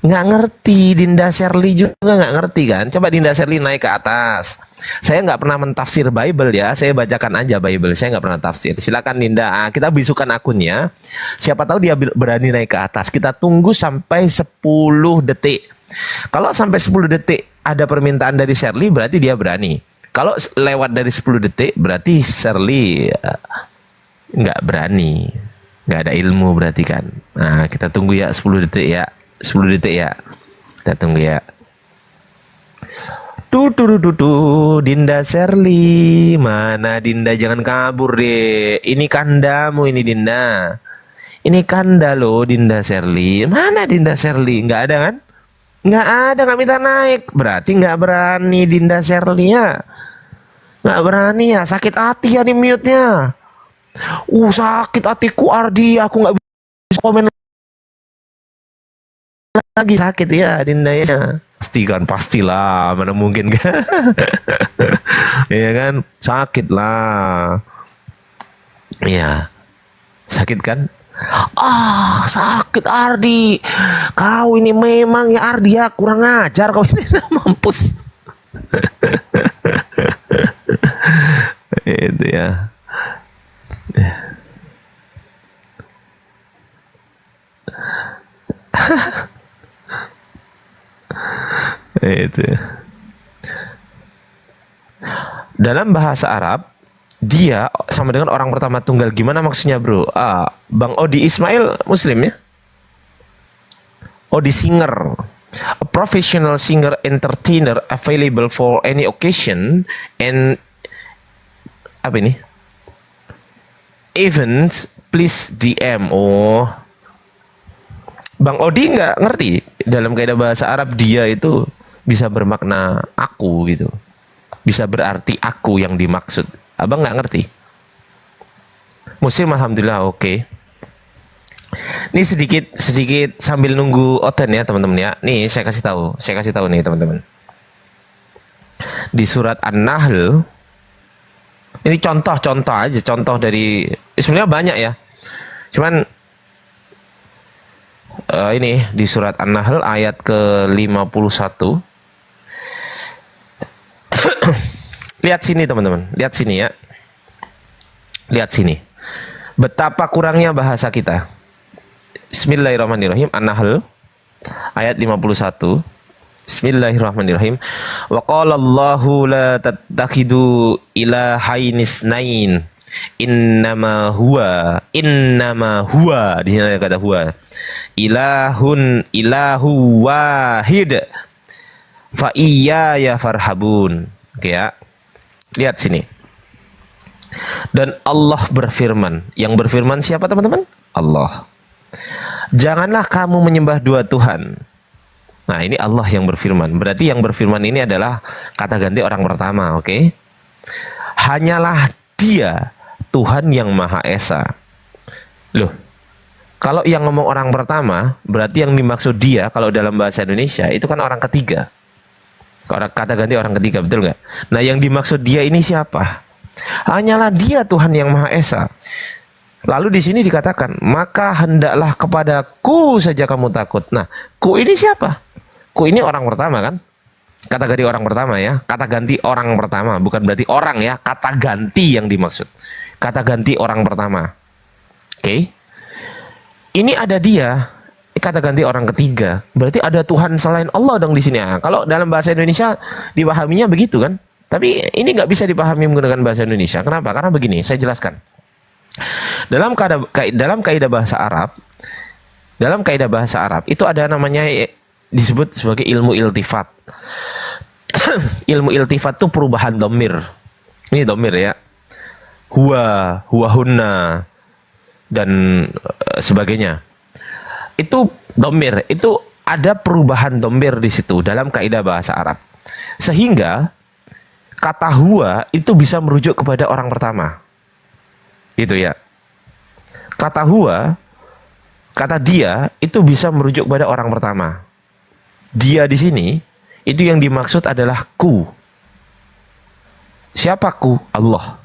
Nggak ngerti. Dinda Shirley juga nggak ngerti kan? Coba Dinda Shirley naik ke atas. Saya nggak pernah mentafsir Bible ya. Saya bacakan aja Bible. Saya nggak pernah tafsir. Silakan Dinda. Kita bisukan akunnya. Siapa tahu dia berani naik ke atas. Kita tunggu sampai 10 detik. Kalau sampai 10 detik ada permintaan dari Shirley, berarti dia berani. Kalau lewat dari 10 detik, berarti Shirley nggak berani. Nggak ada ilmu berarti kan. Nah, kita tunggu ya 10 detik ya. 10 detik ya. Kita tunggu ya. Dinda Shirley. Mana Dinda, jangan kabur deh. Ini kandamu ini Dinda. Ini kanda loh Dinda Shirley. Mana Dinda Shirley? Nggak ada kan? Nggak ada, nggak minta naik. Berarti nggak berani Dinda Shirley ya. Nggak berani ya. Sakit hati ya nih mute-nya. Sakit hatiku Ardi. Aku nggak bisa komen lagi, sakit ya Dinda ya. Pastilah, mana mungkin kan. Iya kan, sakit lah. Iya, sakit kan. Sakit Ardi. Kau ini memang ya Ardi ya, kurang ajar kau ini. Mampus. Itu ya. Itu. Dalam bahasa Arab, dia sama dengan orang pertama tunggal. Gimana maksudnya bro? Bang Odi Ismail Muslim ya? Odi singer, a professional singer entertainer available for any occasion and apa ini? Events, please DM. Bang Odi nggak ngerti dalam kaidah bahasa Arab dia itu bisa bermakna aku gitu, bisa berarti aku yang dimaksud. Abang nggak ngerti. Muslim alhamdulillah oke. Ini sedikit sambil nunggu Oten ya teman-teman ya. Nih saya kasih tahu nih teman-teman. Di surat An-Nahl, ini contoh aja, contoh dari sebenarnya banyak ya. Cuman ini di surat An-Nahl ayat ke-51. Lihat sini teman-teman, lihat sini ya. Lihat sini. Betapa kurangnya bahasa kita. Bismillahirrahmanirrahim. An-Nahl ayat 51. Bismillahirrahmanirrahim. Wa qala Allahu la tattakhidu ilahaini isnain. Innama huwa di sini ada kata huwa. Ilahu wahid. Fa iyaya farhabun. Oke ya. Lihat sini. Dan Allah berfirman. Yang berfirman siapa teman-teman? Allah. Janganlah kamu menyembah dua Tuhan. Nah ini Allah yang berfirman. Berarti yang berfirman ini adalah kata ganti orang pertama. Oke. Hanyalah Dia Tuhan yang Maha Esa. Loh. Kalau yang ngomong orang pertama, berarti yang dimaksud dia kalau dalam bahasa Indonesia itu kan orang ketiga. Kata ganti orang ketiga, betul nggak? Nah yang dimaksud dia ini siapa? Hanyalah Dia Tuhan yang Maha Esa. Lalu di sini dikatakan, maka hendaklah kepadaku saja kamu takut. Nah, ku ini siapa? Ku ini orang pertama kan? Kata ganti orang pertama ya. Kata ganti orang pertama, bukan berarti orang ya. Kata ganti yang dimaksud. Kata ganti orang pertama. Oke. Ini ada dia. Kata ganti orang ketiga. Berarti ada Tuhan selain Allah dong di sini. Nah, kalau dalam bahasa Indonesia dipahaminya begitu kan? Tapi ini nggak bisa dipahami menggunakan bahasa Indonesia. Kenapa? Karena begini, saya jelaskan. Dalam kaidah bahasa Arab, itu ada namanya disebut sebagai ilmu iltifat. Ilmu iltifat itu perubahan domir. Ini domir ya. Huwa hunna dan sebagainya. Itu domir, itu ada perubahan domir di situ dalam kaidah bahasa Arab. Sehingga kata huwa itu bisa merujuk kepada orang pertama. Gitu ya. Kata huwa, kata dia itu bisa merujuk pada orang pertama. Dia di sini itu yang dimaksud adalah ku. Siapa ku? Allah.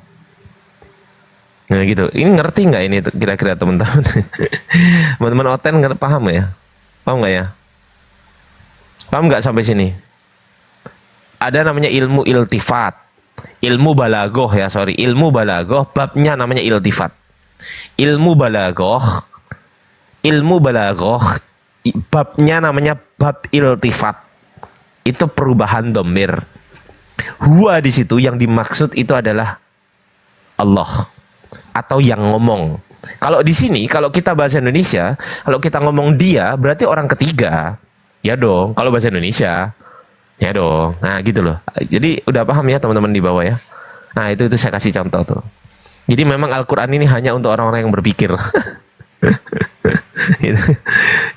Nah gitu. Ini ngerti nggak ini kira-kira teman-teman? Teman-teman Oten nggak paham ya? Paham nggak ya? Paham nggak sampai sini? Ada namanya ilmu iltifat. Ilmu balagoh ya, sorry. Ilmu balagoh, babnya namanya iltifat. Ilmu balagoh, babnya namanya bab iltifat. Itu perubahan domir. Huwa di situ yang dimaksud itu adalah Allah atau yang ngomong. Kalau di sini, kalau kita bahasa Indonesia, kalau kita ngomong dia, berarti orang ketiga. Ya dong, kalau bahasa Indonesia. Ya dong. Nah, gitu loh. Jadi udah paham ya teman-teman di bawah ya. Nah, itu saya kasih contoh tuh. Jadi memang Al-Qur'an ini hanya untuk orang-orang yang berpikir.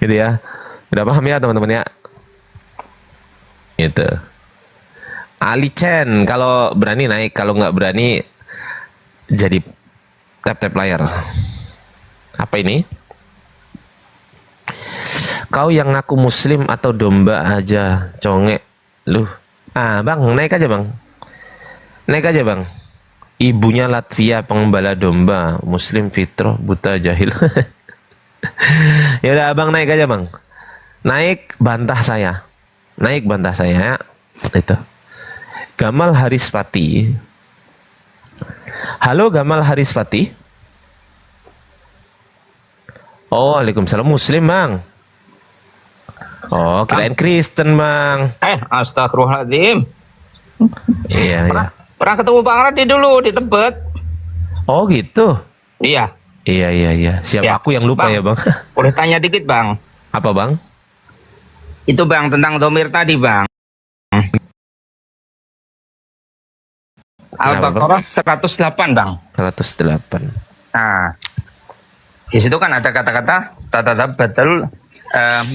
gitu ya. Udah paham ya teman-teman ya? Gitu. Ali Chen, kalau berani naik, kalau nggak berani jadi tap-tap layar. Apa ini? Kau yang ngaku muslim atau domba aja, congek. Lu, bang, naik aja bang. Naik aja bang. Ibunya Latvia pengembala domba, muslim fitrah, buta jahil. Ya udah abang naik aja bang. Naik bantah saya. Naik bantah saya ya. Itu. Gamal Harispati. Halo Gamal Harispati. Oh, waalaikumsalam, muslim bang. Oh, kirain Kristen bang. Astagfirullahaladzim. Iya, iya. Pernah ketemu Bang Radi dulu di Tebet. Oh gitu. Iya. Iya. Siapa Ya, aku yang lupa Bang. ya bang. Boleh tanya dikit Bang? Apa bang? Itu Bang tentang domir tadi Bang. Al-Baqarah 108 Bang. 108. Nah, di situ kan ada kata-kata betul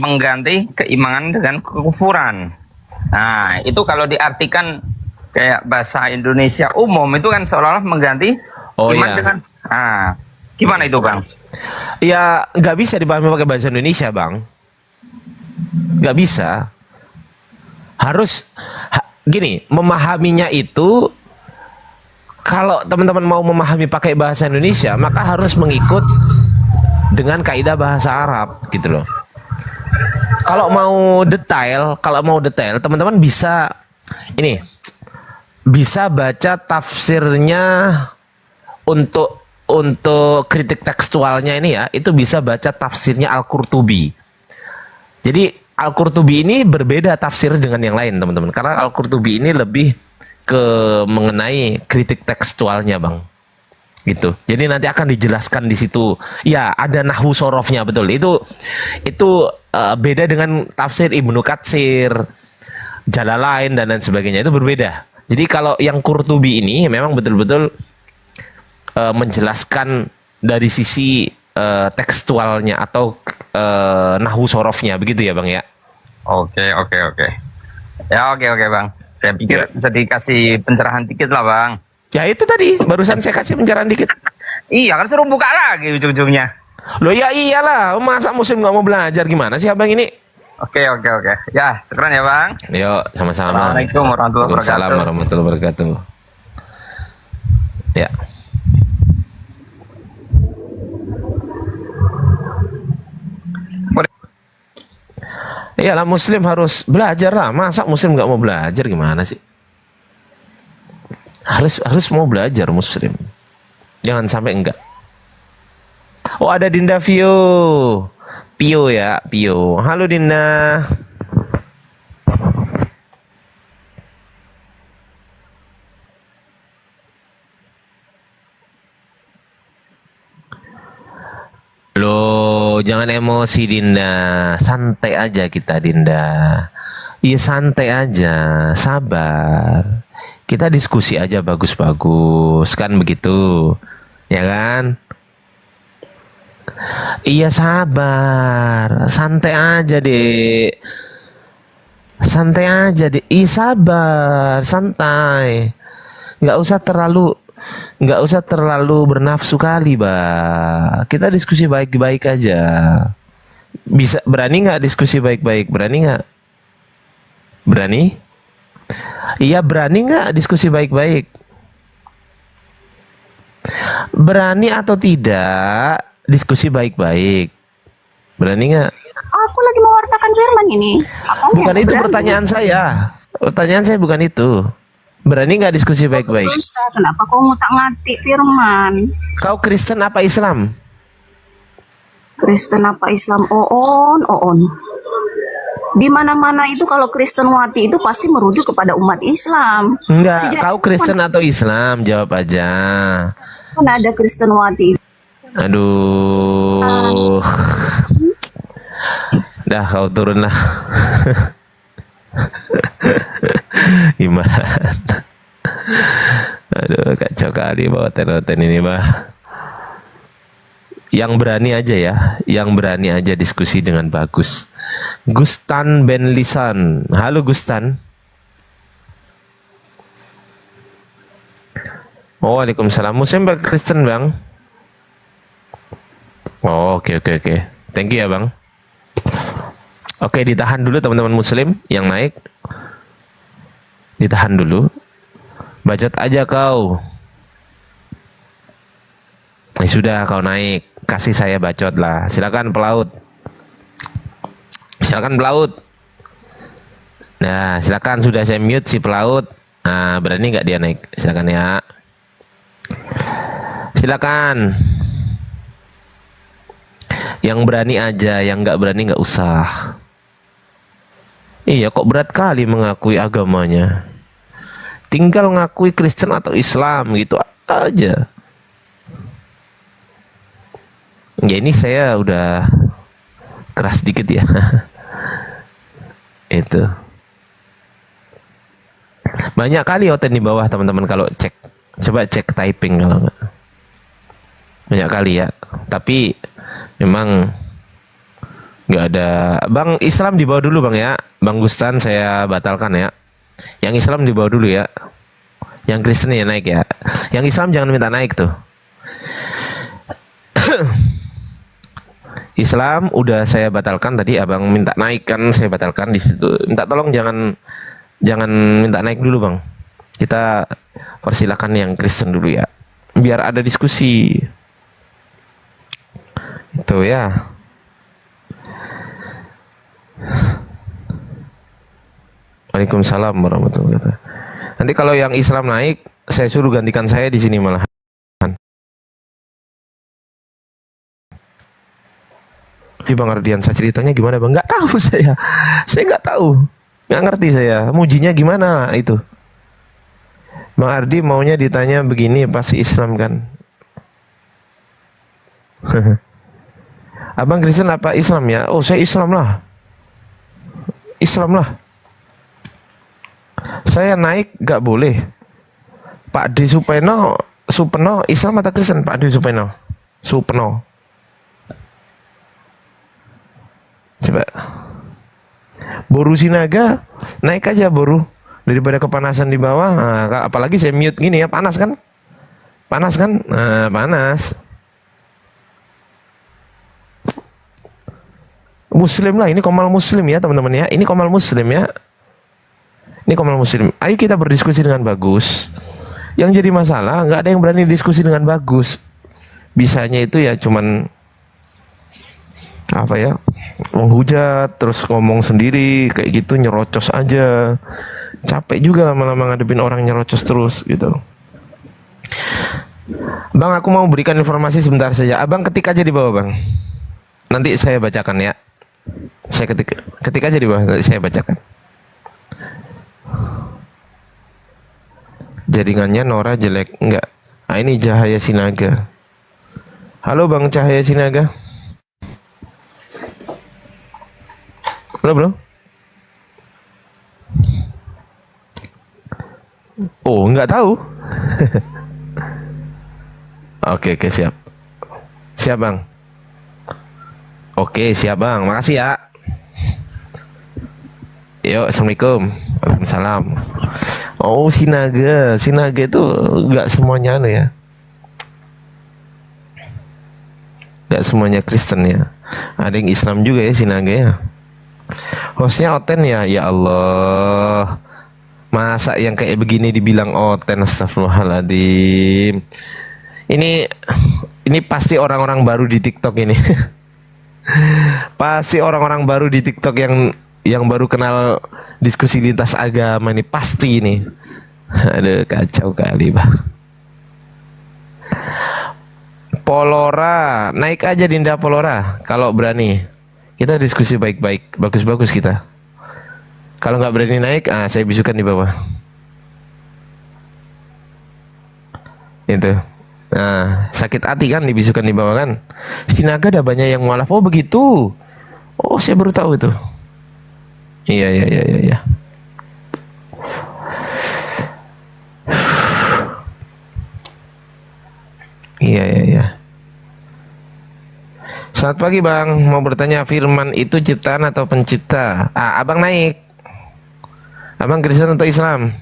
mengganti keimanan dengan kekufuran. Nah, itu kalau diartikan kayak bahasa Indonesia umum itu kan seolah-olah mengganti iman dengan. Nah, gimana itu Bang? Ya nggak bisa dipahami pakai bahasa Indonesia bang. Nggak bisa. Harus gini, memahaminya itu. Kalau teman-teman mau memahami pakai bahasa Indonesia, maka harus mengikut dengan kaidah bahasa Arab gitu loh. Kalau mau detail, teman-teman bisa bisa baca tafsirnya untuk kritik tekstualnya ini ya, itu bisa baca tafsirnya Al-Qurtubi. Jadi Al-Qurtubi ini berbeda tafsir dengan yang lain teman-teman, karena Al-Qurtubi ini lebih ke mengenai kritik tekstualnya bang, gitu. Jadi nanti akan dijelaskan di situ. Ya ada nahwu sorofnya betul. Itu beda dengan tafsir Ibnu Katsir, Jalalain dan lain sebagainya. Itu berbeda. Jadi kalau yang Qurtubi ini memang betul-betul menjelaskan dari sisi tekstualnya atau nahwu sorofnya, begitu ya bang ya. Oke. Ya oke Bang. Saya pikir bisa dikasih pencerahan dikit lah Bang. Ya itu tadi barusan saya kasih pencerahan dikit. Iya kan suruh buka lagi ujung-ujungnya. Loh ya iyalah, masa muslim nggak mau belajar, gimana sih abang ini? Oke. Ya, sekian ya Bang. Yuk, sama-sama. Assalamualaikum warahmatullahi wabarakatuh. Waalaikumsalam warahmatullahi wabarakatuh. Ya. Iyalah muslim harus belajar lah. Masa muslim nggak mau belajar gimana sih? Harus mau belajar muslim. Jangan sampai enggak. Oh ada Dinda Pio ya, Pio. Halo Dinda. Loh, jangan emosi Dinda. Santai aja kita Dinda. Iya santai aja, sabar. Kita diskusi aja bagus-bagus, kan begitu. Ya kan? Iya sabar, santai aja deh. Santai aja deh. Iya sabar, santai. Nggak usah terlalu bernafsu kali, Bah. Kita diskusi baik-baik aja. Bisa berani nggak diskusi baik-baik? Berani nggak? Berani? Iya berani nggak diskusi baik-baik? Berani atau tidak diskusi baik-baik? Berani nggak? Aku lagi mewartakan firman ini. Apanya Bukan yang itu berani? pertanyaan saya. Pertanyaan saya bukan itu. Berani nggak diskusi baik-baik? Ustaz, kenapa kau ngutak-ngatik firman? Kau Kristen apa Islam? Kristen apa Islam? Oon. Di mana-mana itu kalau Kristen wati itu pasti merujuk kepada umat Islam. Enggak, Sejak kau Kristen atau Islam? Jawab aja. mana ada Kristen wati? Aduh. Dah kau turun lah. Gimana? Aduh kacau kali bawa ten ini mah. Yang berani aja ya, yang berani aja diskusi dengan bagus. Gustan Ben Lisan, halo Gustan. Oh, waalaikumsalam. Muslim bang Kristen bang. Oh, oke. Thank you ya bang. Oke, ditahan dulu teman-teman Muslim yang naik. Ditahan dulu. Bacot aja kau. Sudah kau naik. Kasih saya bacot lah. Silakan pelaut. Nah, silakan sudah saya mute si pelaut. Nah, berani nggak dia naik? Silakan ya. Silakan. Yang berani aja, yang nggak berani nggak usah. Iya, kok berat kali mengakui agamanya. Tinggal ngakui Kristen atau Islam gitu aja. Ya ini saya udah keras dikit ya. Itu. Banyak kali oten di bawah teman-teman kalau cek. Coba cek typing kalau enggak. Banyak kali ya. Tapi memang nggak ada. Bang Islam di bawah dulu bang ya. Bang Gustan saya batalkan ya. Yang Islam di bawah dulu ya. Yang Kristen ya naik ya. Yang Islam jangan minta naik tuh. Islam udah saya batalkan tadi, abang minta naik kan, saya batalkan di situ. Minta tolong jangan minta naik dulu bang. Kita persilakan yang Kristen dulu ya, biar ada diskusi. Itu ya. Waalaikumsalam warahmatullahi wabarakatuh. Nanti kalau yang Islam naik, saya suruh gantikan saya di sini malah. Bang Ardiansa ceritanya gimana bang? Nggak tahu saya nggak tahu, nggak ngerti saya. Mujinya gimana itu? Bang Ardi maunya ditanya begini, pasti Islam kan? Abang Kristen apa Islam ya? Oh saya Islam lah. Saya naik nggak boleh. Pak D Supeno Islam atau Kristen? Pak D Supeno. Coba Boru Sinaga naik aja Boru, daripada kepanasan di bawah. Nah, apalagi saya mute gini ya, panas kan? Nah, panas. Muslim lah, ini Komal Muslim ya teman-teman ya. Ini Komal Muslim ya. Ini Komal Muslim. Ayo kita berdiskusi dengan bagus. Yang jadi masalah nggak ada yang berani diskusi dengan bagus. Bisanya itu ya cuman apa ya? menghujat terus ngomong sendiri kayak gitu, nyerocos aja. Capek juga lama-lama ngadepin orang nyerocos terus gitu. Bang, aku mau berikan informasi sebentar saja. Abang ketik aja di bawah, Bang. Nanti saya bacakan ya. Saya ketik aja di bawah, nanti saya bacakan. Jaringannya Nora jelek. Enggak. Ah, ini Cahaya Sinaga. Halo Bang Cahaya Sinaga. Halo bro. Oh, nggak tahu. Oke, siap. Siap Bang. Oke, siap Bang. Makasih ya. Yuk, Assalamualaikum. Waalaikumsalam. Oh, Sinaga itu nggak semuanya ya. Nggak semuanya Kristen ya. Ada yang Islam juga ya Sinaga ya. Hostnya Oten ya. Ya Allah. Masa yang kayak begini dibilang Oten, astagfirullahaladzim. Ini pasti orang-orang baru di TikTok ini. Pasti orang-orang baru di TikTok yang baru kenal diskusi lintas agama ini pasti ini. Aduh, kacau kali Bang. Polora, naik aja Dinda Polora kalau berani. Kita diskusi baik-baik, bagus-bagus kita. Kalau nggak berani naik, saya bisukan di bawah. Itu. Nah, sakit hati kan dibisukan di bawah kan. Sinaga ada banyak yang mualaf. Oh begitu. Oh, saya baru tahu itu. Iya. Iya. Selamat pagi Bang, mau bertanya, firman itu ciptaan atau pencipta? Abang naik. Abang Kristen atau Islam?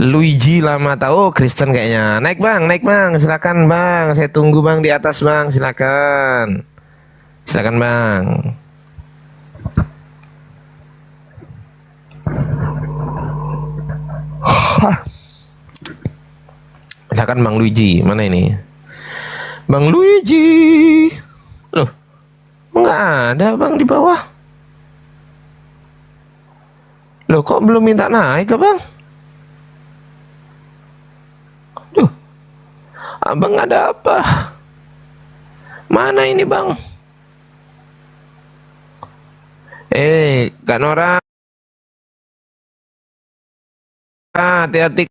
Luigi lama tahu Kristen kayaknya. Naik Bang, silakan Bang. Saya tunggu Bang di atas Bang, silakan. Silakan Bang. Silakan Bang Luigi, mana ini? Bang Luigi. Loh, nggak ada Bang di bawah. Loh, kok belum minta naik ke Bang? Duh, Abang ada apa? Mana ini Bang? Kak Nora, hati-hati.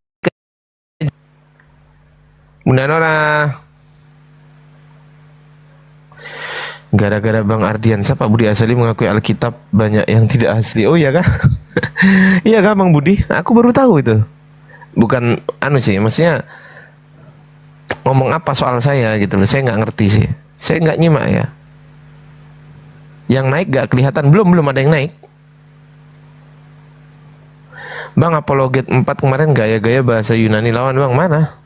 Bunda Nora. Gara-gara Bang Ardiansa, Pak Budi Asali mengakui Alkitab banyak yang tidak asli. Oh iya kah? Iya kah Bang Budi? Aku baru tahu itu. Bukan sih, maksudnya ngomong apa soal saya gitu loh. Saya nggak ngerti sih. Saya nggak nyimak ya. Yang naik nggak kelihatan. Belum ada yang naik. Bang, Apologet 4 kemarin gaya-gaya bahasa Yunani lawan Bang, mana?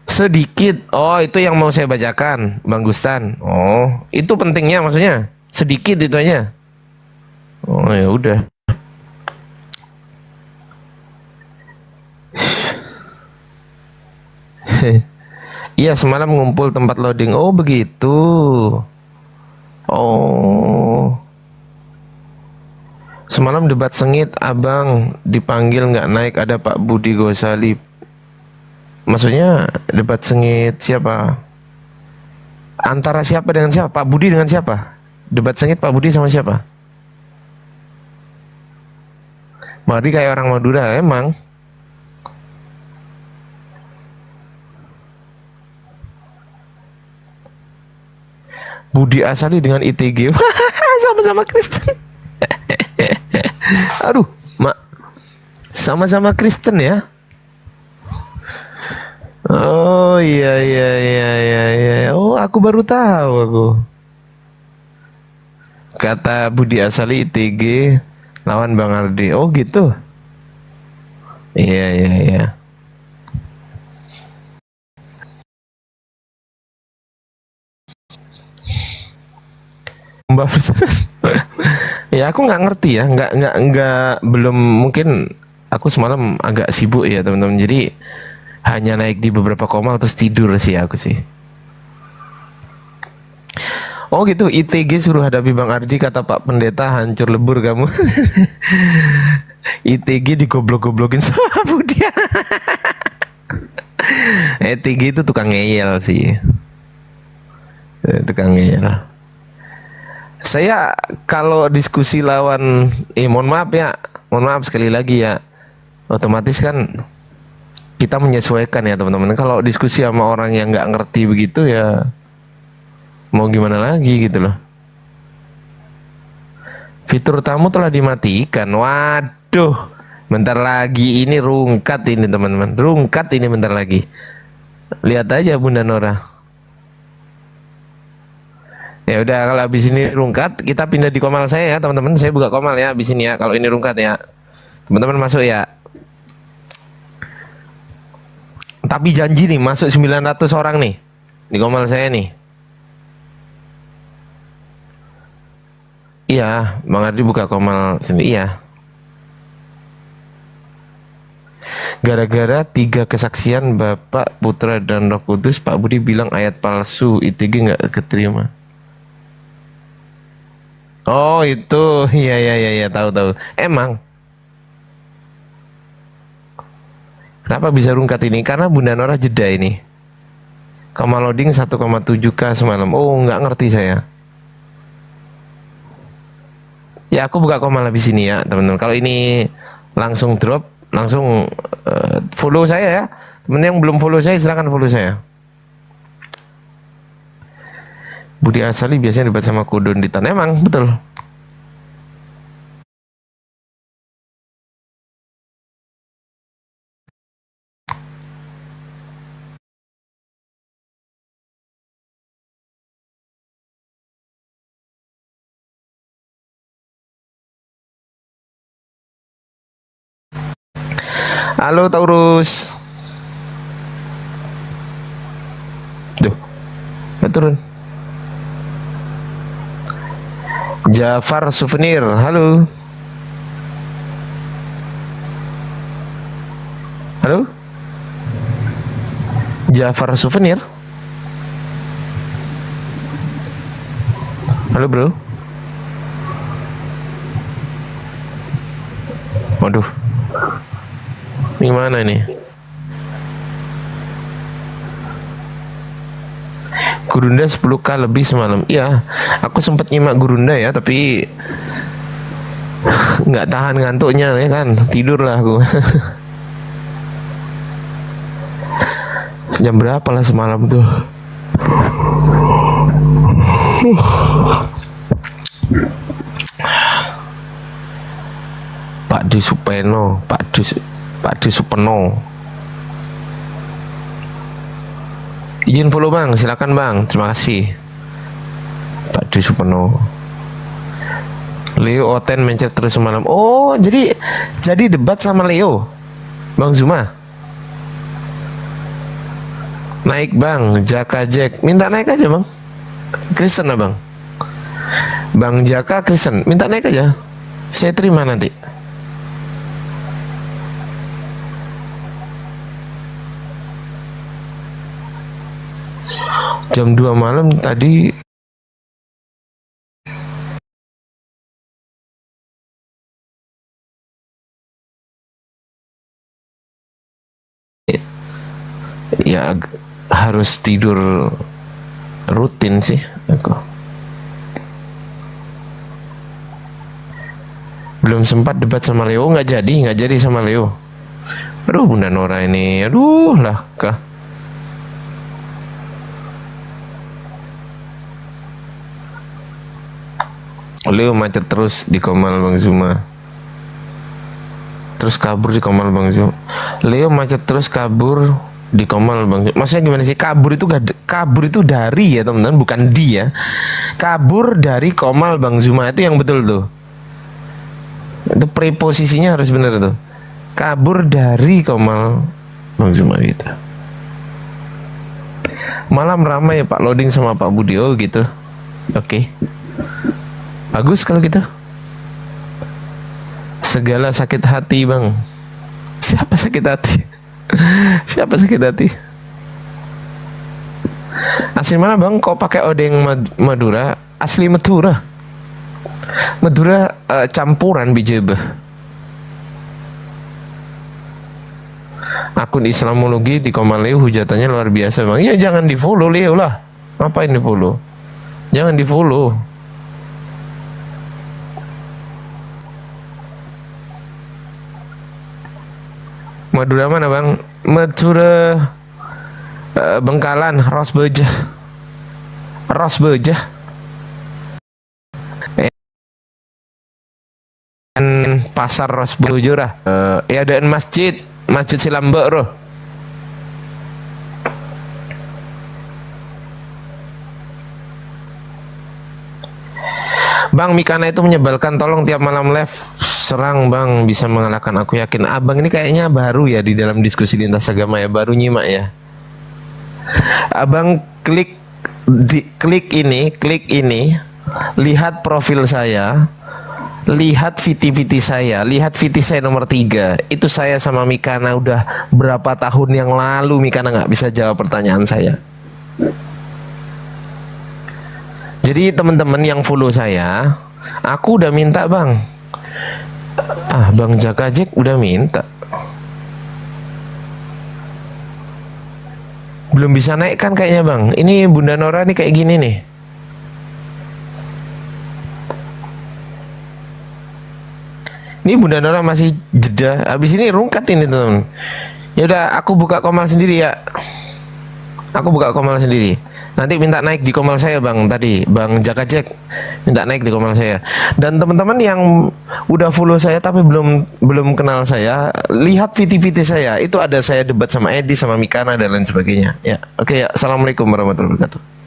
Sedikit. Oh, itu yang mau saya bacakan, Bang Gustan. Oh, itu pentingnya maksudnya. Sedikit itu aja. Oh, ya udah. Iya, semalam ngumpul tempat loading. Oh, begitu. Oh. Semalam debat sengit, Abang dipanggil nggak naik, ada Pak Budi Gosali. Maksudnya debat sengit siapa? Antara siapa dengan siapa? Pak Budi dengan siapa? Debat sengit Pak Budi sama siapa? Mari kayak orang Madura emang. Budi Asali dengan ITG. Sama-sama Kristen. Aduh, Mak. Sama-sama Kristen ya. Oh iya. Oh, aku baru tahu aku. Kata Budi Asali ITG lawan Bang Ardi. Oh gitu. Iya. Mbak ya aku nggak ngerti ya, nggak belum, mungkin aku semalam agak sibuk ya teman-teman, jadi hanya naik di beberapa komal terus tidur sih aku sih. Oh gitu, ITG suruh hadapi Bang Ardi, kata Pak Pendeta, hancur lebur kamu. ITG digoblok-goblokin sama Budia. ITG itu tukang ngeyel sih. Tukang ngeyel. Saya kalau diskusi lawan, mohon maaf ya, mohon maaf sekali lagi ya, otomatis kan kita menyesuaikan ya teman-teman. Kalau diskusi sama orang yang nggak ngerti begitu ya, mau gimana lagi gitu loh. Fitur tamu telah dimatikan. Waduh, bentar lagi ini rungkat ini teman-teman. Rungkat ini bentar lagi. Lihat aja Bunda Nora. Ya udah, kalau habis ini rungkat kita pindah di komal saya ya teman-teman. Saya buka komal ya habis ini ya. Kalau ini rungkat ya, teman-teman masuk ya. Tapi janji nih masuk 900 orang nih di komal saya nih. Iya, Bang Ardi buka komal sendiri. Iya. Gara-gara 3 kesaksian Bapak, Putra, dan Roh Kudus, Pak Budi bilang ayat palsu, ITG nggak keterima. Oh itu, iya, tahu. Emang. Kenapa bisa rungkat ini? Karena Bunda Nora jeda ini. Komal loading 1,7K semalam. Oh, nggak ngerti saya. Ya aku buka komal habis ini ya teman-teman. Kalau ini langsung drop, langsung follow saya ya. Teman yang belum follow saya silahkan follow saya. Budi Asali biasanya debat sama Kudon di tanah. Emang betul. Halo Taurus. Duh, nggak turun. Jafar Souvenir, halo. Halo? Jafar Souvenir. Halo bro. Waduh. Gimana nih? Gurunda 10K lebih semalam. Iya, aku sempat nyimak Gurunda ya, tapi nggak tahan ngantuknya ya kan. Tidur lah aku. Jam berapa lah semalam tuh? Pak D Supeno, Pak D Supeno. Izin follow bang, silakan bang, terima kasih. Pak D Supeno. Leo Oten mencet terus semalam. Oh, jadi debat sama Leo, Bang Zuma. Naik bang, Jaka Jack, minta naik aja bang. Kristen abang. Bang Jaka Kristen, minta naik aja. Saya terima nanti. Jam 2 malam tadi. Ya harus tidur rutin sih aku. Belum sempat debat sama Leo, nggak jadi sama Leo. Aduh Bunda Nora ini, aduh lah kah. Leo macet terus di Komal Bang Zuma. Terus kabur di Komal Bang Zuma. Leo macet terus kabur di Komal Bang Zuma. Maksudnya gimana sih? Kabur itu dari ya teman-teman, bukan dia. Kabur dari Komal Bang Zuma itu yang betul tuh. Itu preposisinya harus benar tuh. Kabur dari Komal Bang Zuma gitu. Malam ramai Pak loading sama Pak Budi. Oh gitu. Oke. Bagus kalau gitu. Segala sakit hati bang. Siapa sakit hati? Siapa sakit hati? Asli mana bang? Kok pakai odeng Madura? Asli Madura. Madura campuran bijebeh. Akun Islamologi di Komaleu hujatannya luar biasa bang. Iya jangan di follow Leo lah. Ngapain di follow? Jangan di follow. Madura mana bang? Madura Bengkalan, Rosbejah. Pasar Rosbejah. Ya ada masjid Silambek roh. Bang Mikana itu menyebalkan, tolong tiap malam live serang bang, bisa mengalahkan aku yakin. Abang ini kayaknya baru ya di dalam diskusi lintas agama ya, baru nyimak ya. Abang klik ini, lihat profil saya, lihat VT saya, lihat VT saya nomor 3. Itu saya sama Mikana udah berapa tahun yang lalu Mikana nggak bisa jawab pertanyaan saya. Jadi teman-teman yang follow saya, aku udah minta bang. Bang Jaka Jack udah minta. Belum bisa naik kan kayaknya bang. Ini Bunda Nora nih kayak gini nih. Ini Bunda Nora masih jeda. Habis ini rungkat ini teman. Ya udah aku buka komal sendiri ya. Aku buka komal sendiri. Nanti minta naik di komal saya bang tadi, Bang Jaka Jack minta naik di komal saya. Dan teman-teman yang udah follow saya tapi belum kenal saya, lihat VT saya. Itu ada saya debat sama Edi, sama Mikana dan lain sebagainya. Ya, oke ya. Assalamualaikum warahmatullahi wabarakatuh.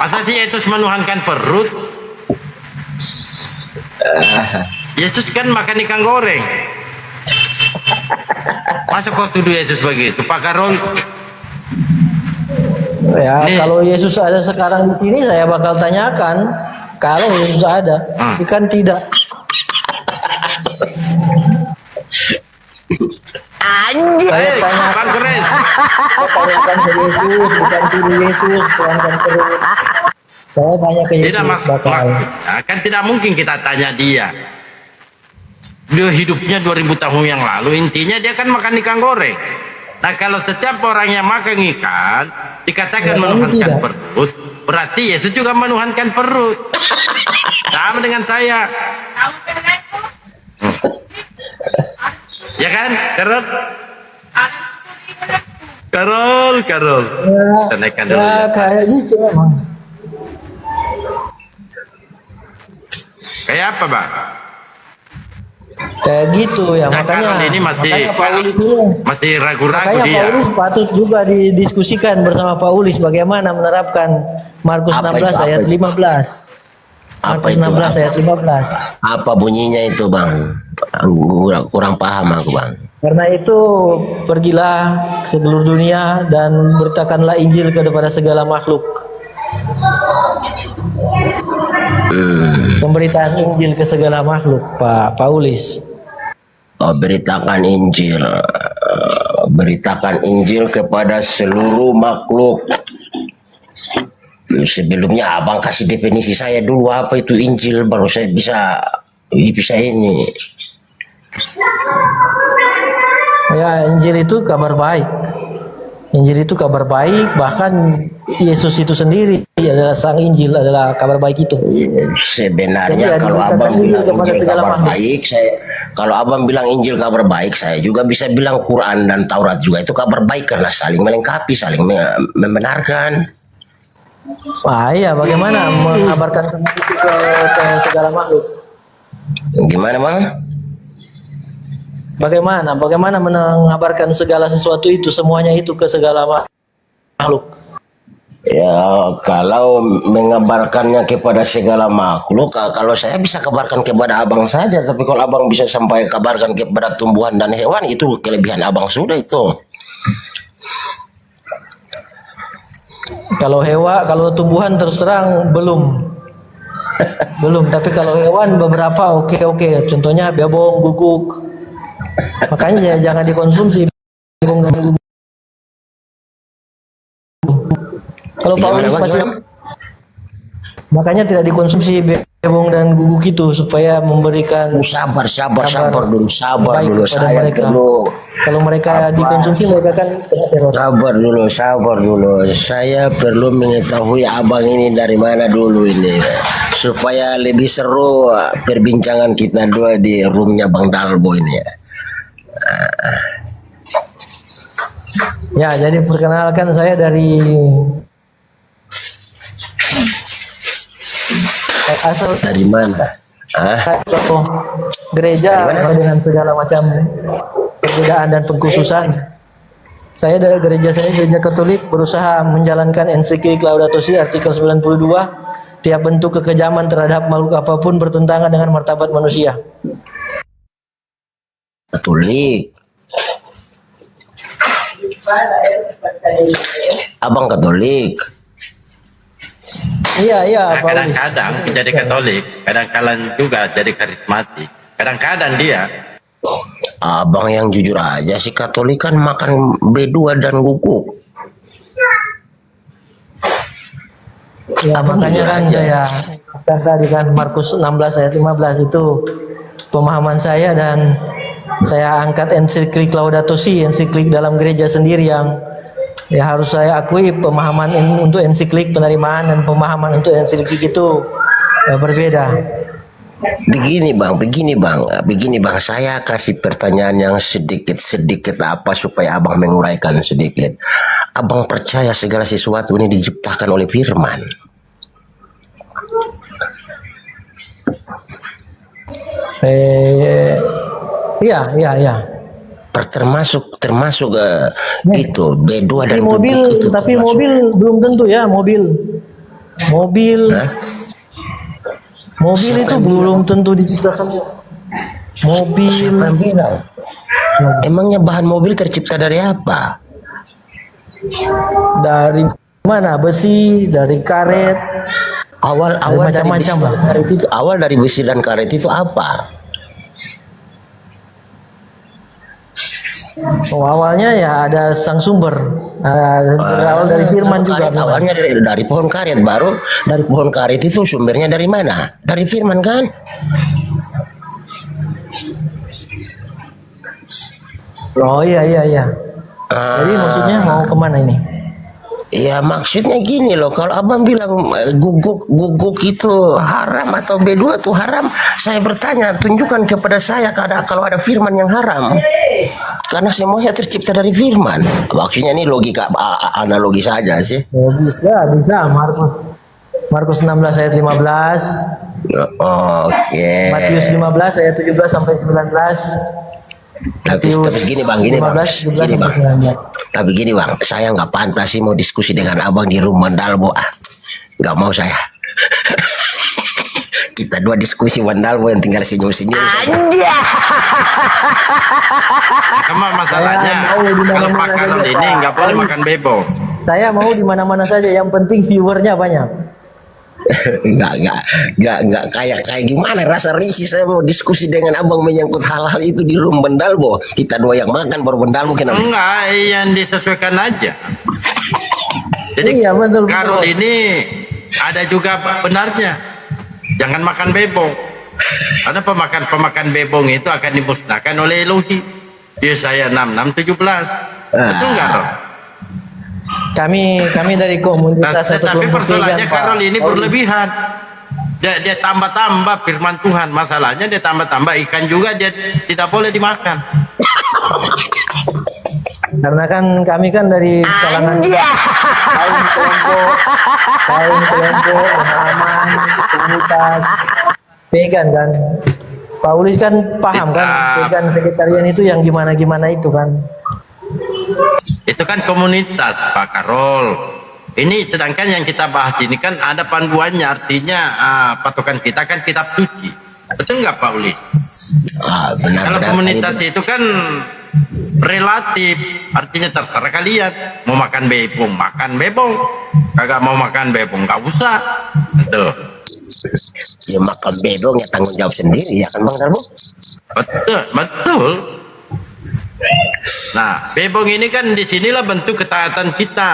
Masa sih Yesus menuhankan perut? Yesus kan makan ikan goreng. Masa kau tuduh Yesus begitu, Pak Karol? Ya, kalau Yesus ada sekarang di sini, saya bakal tanyakan. Kalau Yesus ada, tapi kan tidak. Saya tanyakan ke Yesus, bukan tuduh Yesus, tuhankan perut. Saya tanya ke Yesus. Kan tidak mungkin kita tanya dia. Dia hidupnya 2000 tahun yang lalu, intinya dia kan makan ikan goreng. Nah kalau setiap orang yang makan ikan dikatakan menuhankan perut, berarti Yesus juga menuhankan perut. Sama dengan saya. Ya kan, Karol? Karol. Kita naikkan dulu. Ya, kayak gitu emang. Kayak apa, Bang? Kayak gitu ya, makanya ini makanya Paulus ini masih ragu-ragu makanya dia. Paulus patut juga didiskusikan bersama Paulus bagaimana menerapkan Markus 16 ayat 15. Markus 16 ayat 15. Apa bunyinya itu bang? Kurang paham aku bang. Karena itu pergilah ke seluruh dunia dan beritakanlah Injil kepada segala makhluk. Pemberitaan Injil ke segala makhluk, Pak Paulis. Beritakan Injil. Beritakan Injil kepada seluruh makhluk. Sebelumnya abang kasih definisi saya dulu apa itu Injil, baru saya bisa ini. Ya, Injil itu kabar baik. Injil itu kabar baik, bahkan Yesus itu sendiri adalah sang Injil, adalah kabar baik itu. Sebenarnya Jadi, kalau abang bilang Injil kabar makhluk. baik, kalau abang bilang Injil kabar baik, saya juga bisa bilang Quran dan Taurat juga itu kabar baik karena saling melengkapi, saling membenarkan. Wah, iya, bagaimana mengabarkan itu ke segala makhluk? Gimana, Bang? Bagaimana mengabarkan segala sesuatu itu, semuanya itu ke segala makhluk? Ya, kalau mengabarkannya kepada segala makhluk, kalau saya bisa kabarkan kepada abang saja, tapi kalau abang bisa sampai kabarkan kepada tumbuhan dan hewan, itu kelebihan abang sudah itu. Kalau tumbuhan terus terang belum. Tapi kalau hewan beberapa oke. Contohnya babong, guguk. Makanya jangan dikonsumsi babong dan guguk. Kalau Paulus pasti makanya tidak dikonsumsi babong dan guguk itu supaya memberikan sabar dulu saya mereka. dulu. Kalau mereka dikonsumsi mereka kan kena teror. Sabar dulu. Saya perlu mengetahui abang ini dari mana dulu ini supaya lebih seru perbincangan kita dua di roomnya Bang Dalbo ini ya. Ya, jadi perkenalkan saya dari asal dari mana? Gereja dengan segala macam perbedaan dan pengkhususan. Saya dari gereja Katolik berusaha menjalankan ensiklik Laudato Si artikel 92, tiap bentuk kekejaman terhadap makhluk apapun bertentangan dengan martabat manusia. Katolik. Abang Katolik. Iya, Nah, kadang-kadang jadi Katolik, kadang-kadang juga jadi karismatik, kadang-kadang dia. Abang yang jujur aja sih, Katolik kan makan B2 dan guguk. Ya, makanya kan saya tadi kan Markus 16 ayat 15 itu pemahaman saya, dan saya angkat ensiklik Laudato Si, ensiklik dalam gereja sendiri yang ya harus saya akui pemahaman untuk ensiklik penerimaan dan pemahaman untuk ensiklik itu berbeda. Begini bang, saya kasih pertanyaan yang sedikit apa supaya abang menguraikan sedikit. Abang percaya segala sesuatu ini diciptakan oleh Firman? Iya. Termasuk itu B2 dan mobil itu, tapi termasuk. Mobil belum tentu ya, mobil itu belum tentu diciptakan. Mobil. Emangnya bahan mobil tercipta dari apa? Dari mana? Besi, dari karet. Awal macam-macam lah. Awal dari besi dan karet itu apa? Awalnya ya ada sang sumber. Berawal dari Firman juga. Awalnya dari pohon karet, baru dari pohon karet itu sumbernya dari mana? Dari Firman kan? Oh iya. Jadi maksudnya mau kemana ini? Ya maksudnya gini loh, kalau abang bilang guguk itu haram atau B2 itu haram, saya bertanya, tunjukkan kepada saya kalau ada firman yang haram, karena semuanya tercipta dari firman. Maksudnya ini logika analogi saja sih. Ya, bisa Markus 16 ayat 15. Oke. Matius 15 ayat 17 sampai 19. Tapi gini bang, saya nggak pantas sih mau diskusi dengan abang di rumah Dalbo, nggak mau saya. Kita dua diskusi Wandalbo yang tinggal senyum-senyum saja. Cuma masalahnya kalau Pak Karol ini nggak boleh makan bebo. Saya mau di mana-mana saja, yang penting viewernya banyak. Enggak kayak gimana rasa risih saya mau diskusi dengan abang menyangkut hal-hal itu di room Wandalbo. Kita dua yang makan baru Wandalbo kenapa? Enggak, yang disesuaikan aja. Jadi Iya, betul, Karol betul. ini ada juga benarnya. Jangan makan bebong. Karena pemakan bebong itu akan dimusnahkan oleh Elohi. Dia saya 6617. Betul nggak, Rob? Kami dari komunitas satu Tapi kelompok persoalannya vegan, Pak. Karol ini berlebihan. Dia tambah-tambah firman Tuhan. Masalahnya dia tambah-tambah ikan juga, dia tidak boleh dimakan. Karena kan kami kan dari kalangan kaum kelompok pemahaman komunitas vegan kan. Pak Ulis kan paham kan vegan vegetarian itu yang gimana itu kan. Itu kan komunitas Pak Karol. Ini sedangkan yang kita bahas ini kan ada panduannya, artinya patokan kita kan kitab suci. Betul nggak Pak Ulis? Kalau komunitas itu kan relatif, artinya terserah kalian. Mau makan bebong, kagak mau makan bebong nggak usah. Tuh. Ya makan bebong ya tanggung jawab sendiri ya kan Bang Darbo? Betul. Nah, bebong ini kan disinilah bentuk ketaatan kita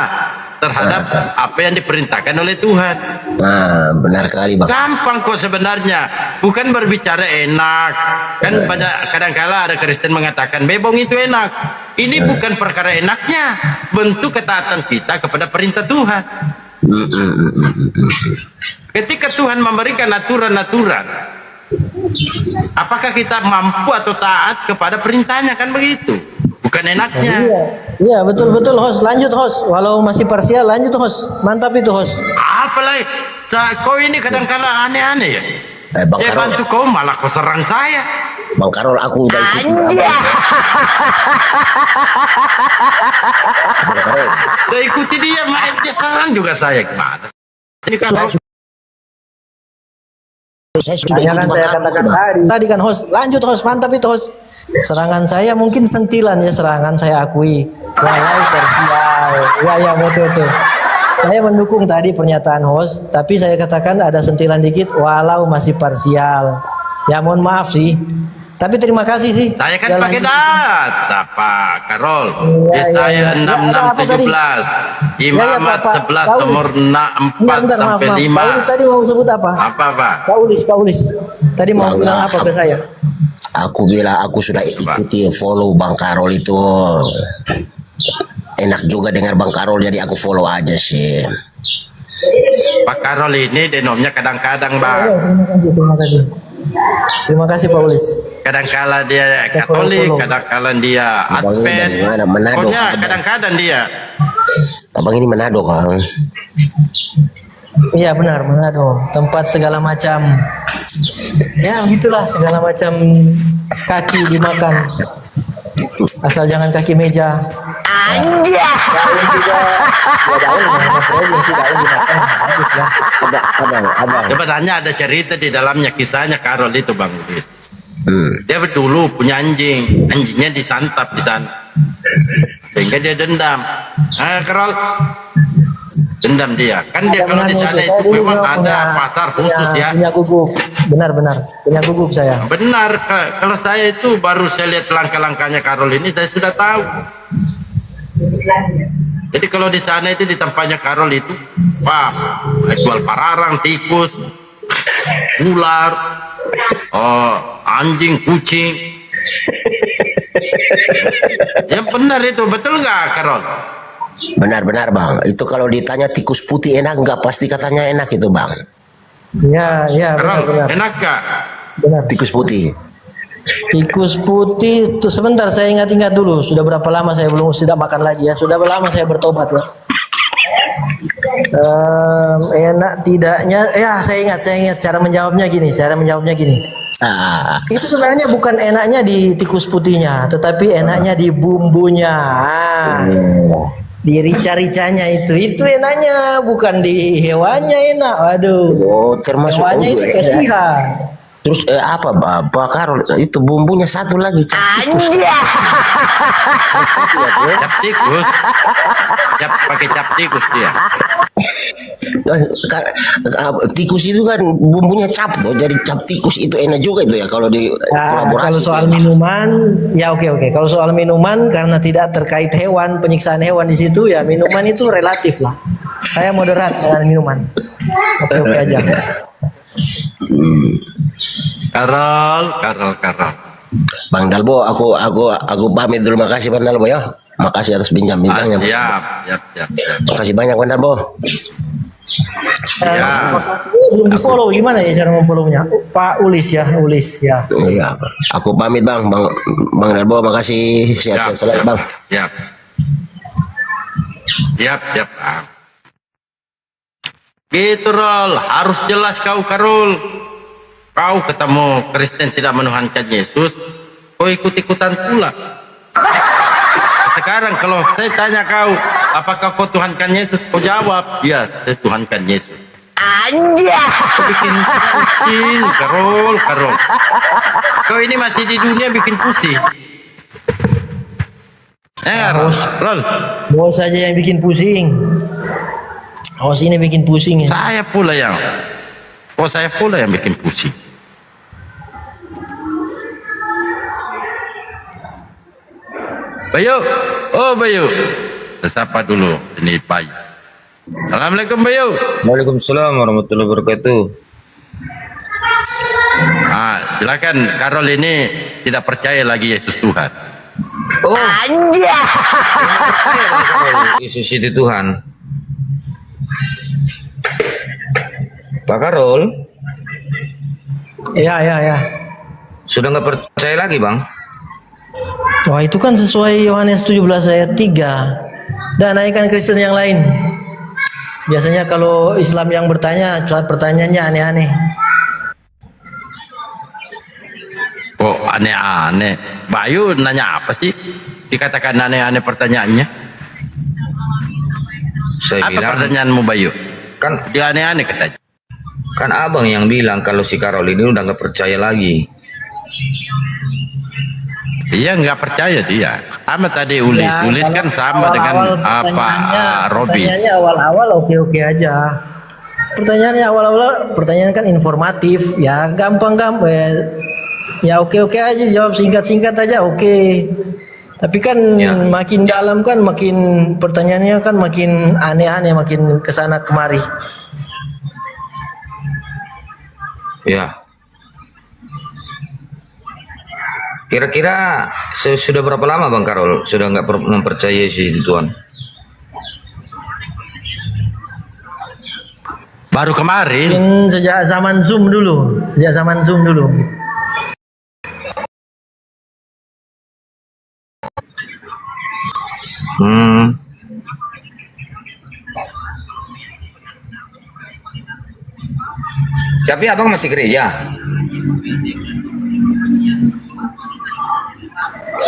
terhadap apa yang diperintahkan oleh Tuhan. Nah, benar kali Bang. Gampang kok sebenarnya, bukan berbicara enak. Kan banyak kadang-kala ada Kristen mengatakan bebong itu enak. Ini bukan perkara enaknya, bentuk ketaatan kita kepada perintah Tuhan. Ketika Tuhan memberikan aturan-aturan, apakah kita mampu atau taat kepada perintahnya, kan begitu? Bukan enaknya. Iya betul host, lanjut host. Walau masih parsial lanjut host. Mantap itu host. Apalagi kau ini kadang-kala aneh-aneh ya. Bang Saya Karol, bantu kau malah kau serang saya. Bang Karol aku udah ikut Bang Karol. Udah ikuti dia, dia serang juga saya gimana? Ini kan Saya sudah Hanya ikut kan Bang saya Karol, katakan Bang. tadi kan host, lanjut host, mantap itu host. Serangan saya mungkin sentilan ya, serangan saya akui walau parsial. Ya betul. Saya mendukung tadi pernyataan host, tapi saya katakan ada sentilan dikit walau masih parsial. Ya mohon maaf sih. Tapi terima kasih sih. saya kan Ya, pakai lanjut. data Pak Karol. Ya, Saya ya. Ya, apa tadi? 6617. Imamat Pak 11 Ulis. nomor 4 Bentar, maaf. sampai 5. Pak Ulis tadi mau sebut apa? Apa Pak? Pak Ulis. Tadi mau Bang, bilang apa ke saya? Aku bilang aku sudah ikuti follow Bang Karol itu. Enak juga dengar Bang Karol jadi aku follow aja sih. Pak Karol ini denomnya kadang-kadang Oh, Bang. terima kasih. Terima kasih Pak Ulis. Kadang-kala dia Katolik, kadang-kala dia Abang ini Advent. dari mana? Manado, Pokoknya Abang. kadang-kadang dia. Abang ini Manado kan? Iya benar, Manado. Tempat segala macam. Ya gitulah, segala macam kaki dimakan. Asal jangan kaki meja. Daun juga. Ya daun ada problem sih, daun dimakan. Habis lah. Abang. Sebenarnya ada cerita di dalamnya, kisahnya Karol itu Bang Udin. Dia dulu punya anjingnya disantap di sana, sehingga dia dendam. Karol dendam dia, kan dia kalau di sana itu memang ada pasar khusus ya. Punya guguk, benar punya guguk saya. Benar, kalau saya itu baru saya lihat langkah-langkahnya Karol ini, saya sudah tahu. Jadi kalau di sana itu di tempatnya Karol itu, Pak, jual pararang, tikus, ular, anjing, kucing. Ya benar itu, betul nggak Karol? Benar Bang. Itu kalau ditanya tikus putih enak nggak, pasti katanya enak itu Bang. Ya Karol, benar. enak nggak? Benar. Tikus putih. Tikus putih itu sebentar saya ingat dulu, sudah berapa lama saya belum tidak makan lagi ya, sudah lama saya bertobat ya. Enak tidaknya ya, saya ingat cara menjawabnya gini. Itu sebenarnya bukan enaknya di tikus putihnya, tetapi enaknya di bumbunya. Di rica-ricanya itu enaknya, bukan di hewannya enak. Waduh. Oh, termasuk Hewannya itu kasihan. Terus apa Pak Karol itu bumbunya satu lagi cap tikus. Cap tikus. Pakai cap tikus dia. Tikus itu kan bumbunya cap tuh, jadi cap tikus itu enak juga itu ya kalau di kolaborasi. Kalau soal minuman, ya oke. Kalau soal minuman karena tidak terkait hewan, penyiksaan hewan di situ ya minuman itu relatif lah. Saya moderat dengan minuman. Oke aja. Karol. Bang Dalbo, aku pamit dulu, makasih Bang Dalbo ya. Makasih atas bincang-bincangnya. Siap. Makasih banyak Bang Dalbo. Belum di follow, gimana ya cara memfollownya? Pak Ulis ya. Iya, aku pamit Bang Dalbo, makasih, sehat-sehat selalu Bang. Siap. Gitu Rol, harus jelas kau Karol. Kau ketemu Kristen tidak menuhankan Yesus, kau ikut-ikutan pula. Sekarang kalau saya tanya kau, apakah kau tuhankan Yesus? Kau jawab, ya saya tuhankan Yesus. Kau bikin pusing, Karol. Kau ini masih di dunia bikin pusing. Rol. Bos saja yang bikin pusing. Host ini bikin pusing ya. Saya pula yang bikin pusing. Bayu. Sapa dulu ini Bayu. Assalamualaikum Bayu. Waalaikumsalam warahmatullahi wabarakatuh. Silakan, Karol ini tidak percaya lagi Yesus Tuhan. Yesus itu Tuhan. Pak Karol. Ya. Sudah nggak percaya lagi Bang? Wah itu kan sesuai Yohanes 17 ayat 3. Dan naikkan Kristen yang lain. Biasanya kalau Islam yang bertanya, pertanyaannya aneh-aneh. Kok aneh-aneh? Bayu nanya apa sih? Dikatakan aneh-aneh pertanyaannya. Saya apa bilang, pertanyaanmu Bayu? Kan dia aneh-aneh katanya. Kan abang yang bilang kalau si Karol ini udah nggak percaya lagi. Dia nggak percaya dia. Sama tadi Ulis kan sama dengan Robi. Pertanyaannya awal-awal oke aja. Pertanyaannya awal-awal pertanyaan kan informatif, ya gampang. Ya oke aja, jawab singkat aja oke. Tapi kan makin dalam kan makin pertanyaannya kan makin aneh-aneh, makin kesana kemari. Ya. Kira-kira sudah berapa lama Bang Karol sudah nggak mempercayai Yesus Tuhan? Baru kemarin. Sejak zaman Zoom dulu. Tapi abang masih gereja?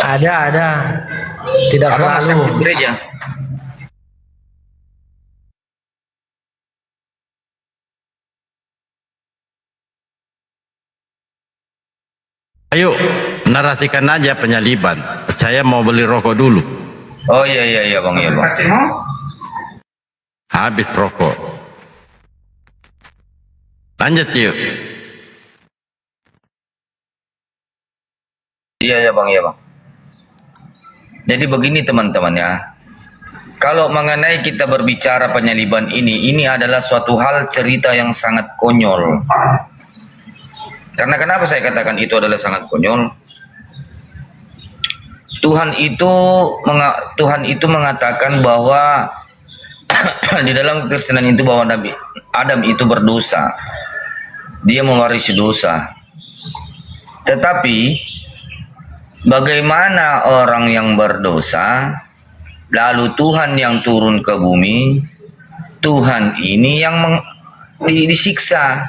Ada. Tidak abang selalu. masih gereja? Ayo, narasikan aja penyaliban. Saya mau beli rokok dulu. Oh iya Bang, ya Bang. Habis rokok. Lanjut yuk. Iya Bang. Jadi begini teman-teman ya. Kalau mengenai kita berbicara penyaliban ini adalah suatu hal cerita yang sangat konyol. Karena kenapa saya katakan itu adalah sangat konyol? Tuhan itu mengatakan bahwa di dalam kekristenan itu bahwa Nabi Adam itu berdosa. Dia mewarisi dosa. Tetapi bagaimana orang yang berdosa lalu Tuhan yang turun ke bumi, Tuhan ini yang disiksa.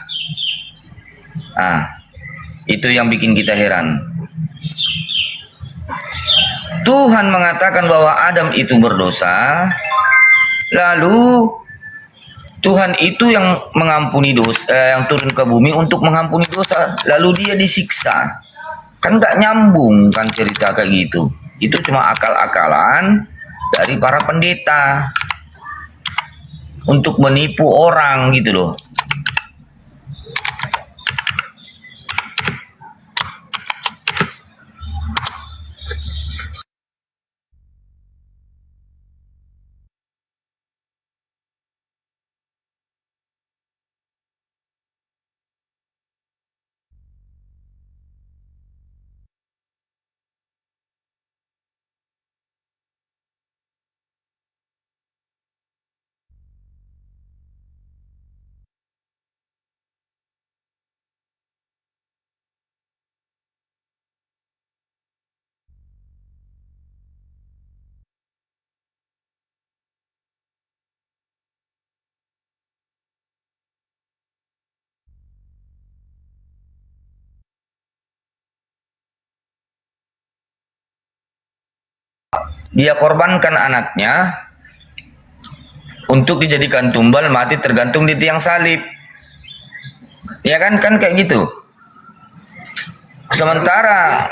Itu yang bikin kita heran. Tuhan mengatakan bahwa Adam itu berdosa, Lalu Tuhan itu yang mengampuni dosa, yang turun ke bumi untuk mengampuni dosa. Lalu dia disiksa. Kan nggak nyambung kan cerita kayak gitu. Itu cuma akal-akalan dari para pendeta untuk menipu orang gitu loh. Dia korbankan anaknya untuk dijadikan tumbal mati tergantung di tiang salib. Ya kan kayak gitu. Sementara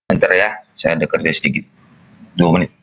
bentar ya, saya ada kerja sedikit. 2 menit.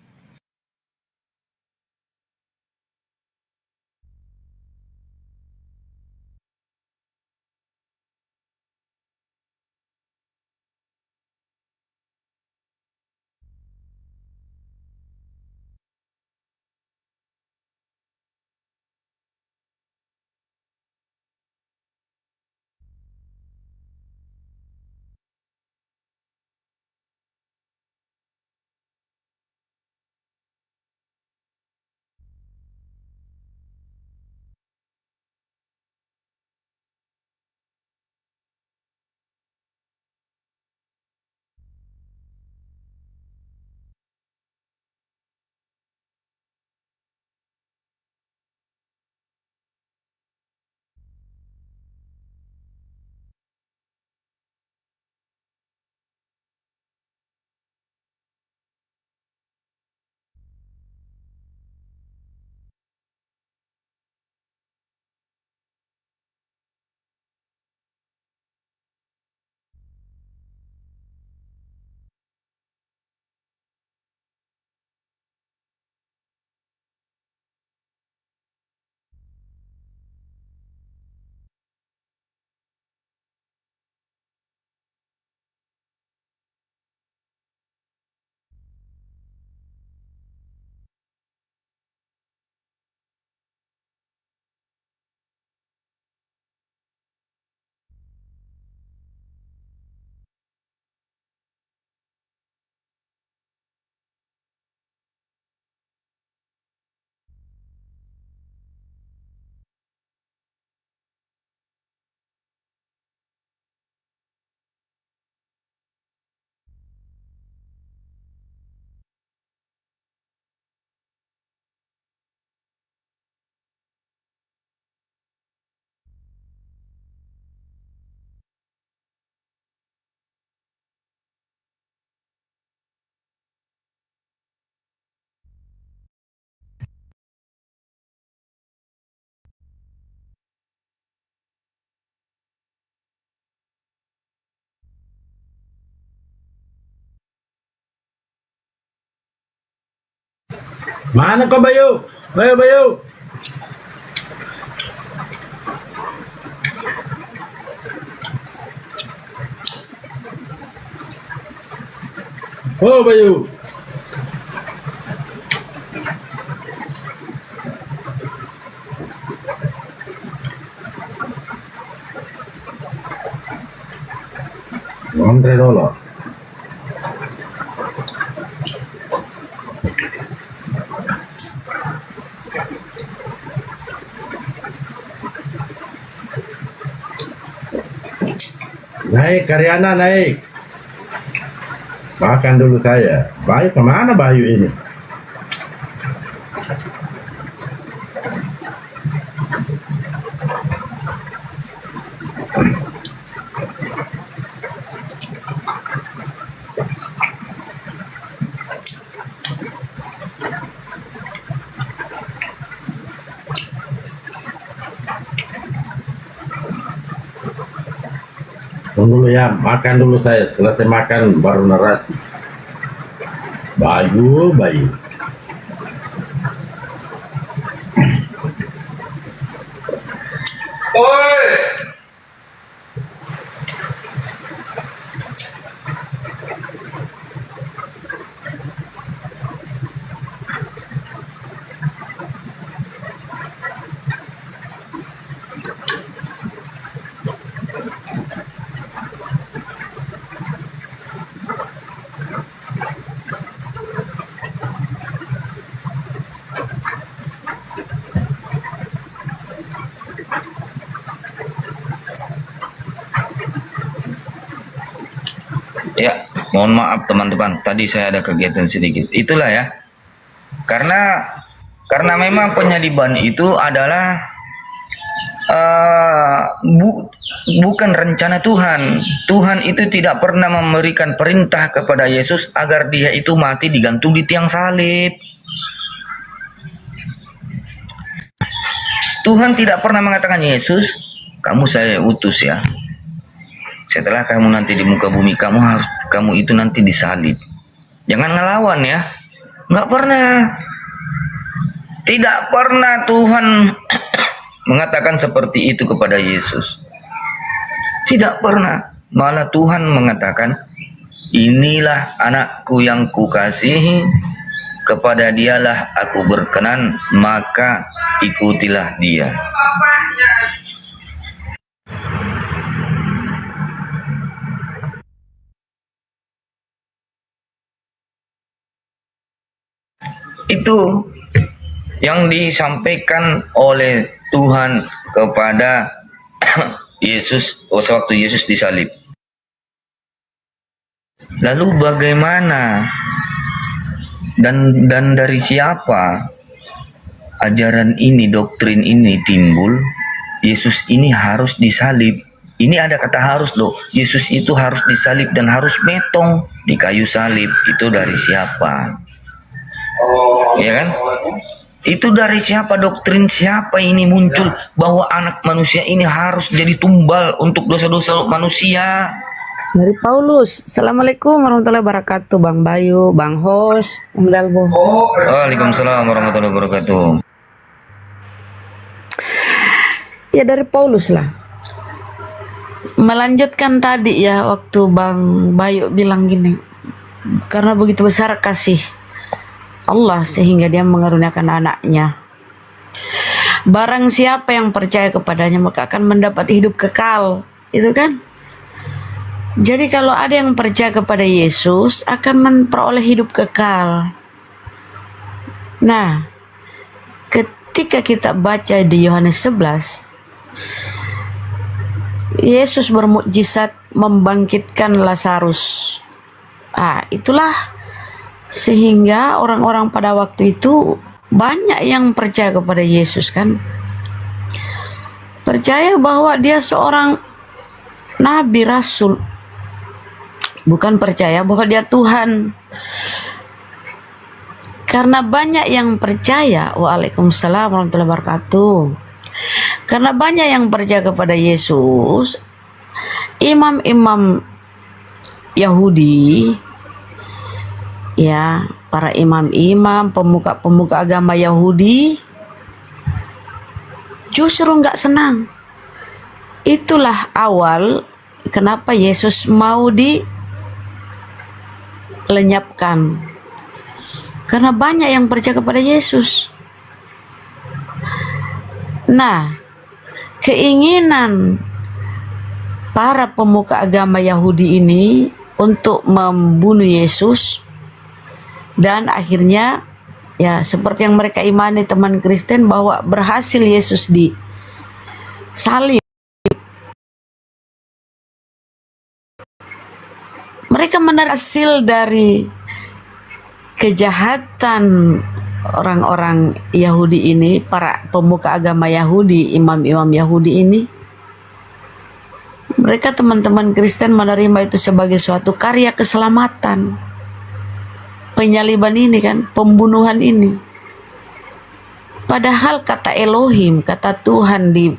Mana kau Bayu? Bayu, Bayu. Oh Bayu. $100. Naik, Karyana naik. Makan dulu saya. Bayu kemana Bayu ini? Tunggu dulu ya, makan dulu saya. Selesai makan baru narasi. Bayu. Ya, mohon maaf teman-teman, tadi saya ada kegiatan sedikit. Itulah ya. Karena memang penyaliban itu adalah bukan rencana Tuhan. Tuhan itu tidak pernah memberikan perintah kepada Yesus agar dia itu mati digantung di tiang salib. Tuhan tidak pernah mengatakan, Yesus, kamu saya utus ya. Setelah kamu nanti di muka bumi, kamu itu nanti disalib. Jangan ngelawan ya. Nggak pernah. Tidak pernah Tuhan mengatakan seperti itu kepada Yesus. Tidak pernah. Malah Tuhan mengatakan, inilah anakku yang kukasihi, kepada dialah aku berkenan, maka ikutilah dia. Itu yang disampaikan oleh Tuhan kepada Yesus waktu Yesus disalib. Lalu bagaimana dan dari siapa ajaran ini, doktrin ini timbul? Yesus ini harus disalib. Ini ada kata harus loh. Yesus itu harus disalib dan harus metong di kayu salib. Itu dari siapa? Ya kan? Itu dari siapa, doktrin siapa ini muncul bahwa anak manusia ini harus jadi tumbal untuk dosa-dosa manusia? Dari Paulus. Assalamualaikum warahmatullahi wabarakatuh, Bang Bayu, Bang Hos, Bang Dalbo. Waalaikumsalam warahmatullahi wabarakatuh. Ya dari Paulus lah. Melanjutkan tadi ya waktu Bang Bayu bilang gini, karena begitu besar kasih Allah sehingga dia mengaruniakan anaknya. Barang siapa yang percaya kepadanya maka akan mendapat hidup kekal. Itu kan? Jadi kalau ada yang percaya kepada Yesus akan memperoleh hidup kekal. Nah, ketika kita baca di Yohanes 11, Yesus bermukjizat membangkitkan Lazarus. Itulah sehingga orang-orang pada waktu itu banyak yang percaya kepada Yesus kan. Percaya bahwa dia seorang nabi rasul. Bukan percaya bahwa dia Tuhan. Karena banyak yang percaya, waalaikumsalam warahmatullahi wabarakatuh. Karena banyak yang percaya kepada Yesus, imam-imam Yahudi, ya, para imam-imam, pemuka-pemuka agama Yahudi justru nggak senang. Itulah awal kenapa Yesus mau dilenyapkan. Karena banyak yang percaya kepada Yesus. Nah, keinginan para pemuka agama Yahudi ini untuk membunuh Yesus, dan akhirnya ya seperti yang mereka imani teman Kristen bahwa berhasil Yesus disalib Mereka menarik hasil dari kejahatan orang-orang Yahudi ini, para pemuka agama Yahudi, imam-imam Yahudi ini. Mereka teman-teman Kristen menerima itu sebagai suatu karya keselamatan. Penyaliban ini kan, pembunuhan ini. Padahal kata Elohim, kata Tuhan di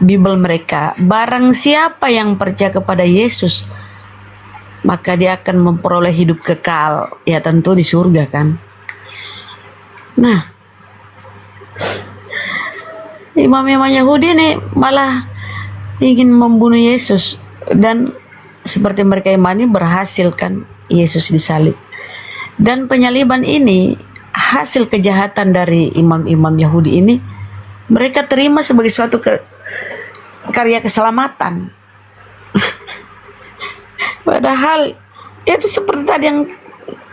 Bible mereka, barang siapa yang percaya kepada Yesus, maka dia akan memperoleh hidup kekal. Ya tentu di surga kan. Nah, imam-imam Yahudi ini malah ingin membunuh Yesus, dan seperti mereka imani berhasil kan Yesus disalib. Dan penyaliban ini hasil kejahatan dari imam-imam Yahudi ini, mereka terima sebagai suatu karya keselamatan. Padahal itu seperti tadi yang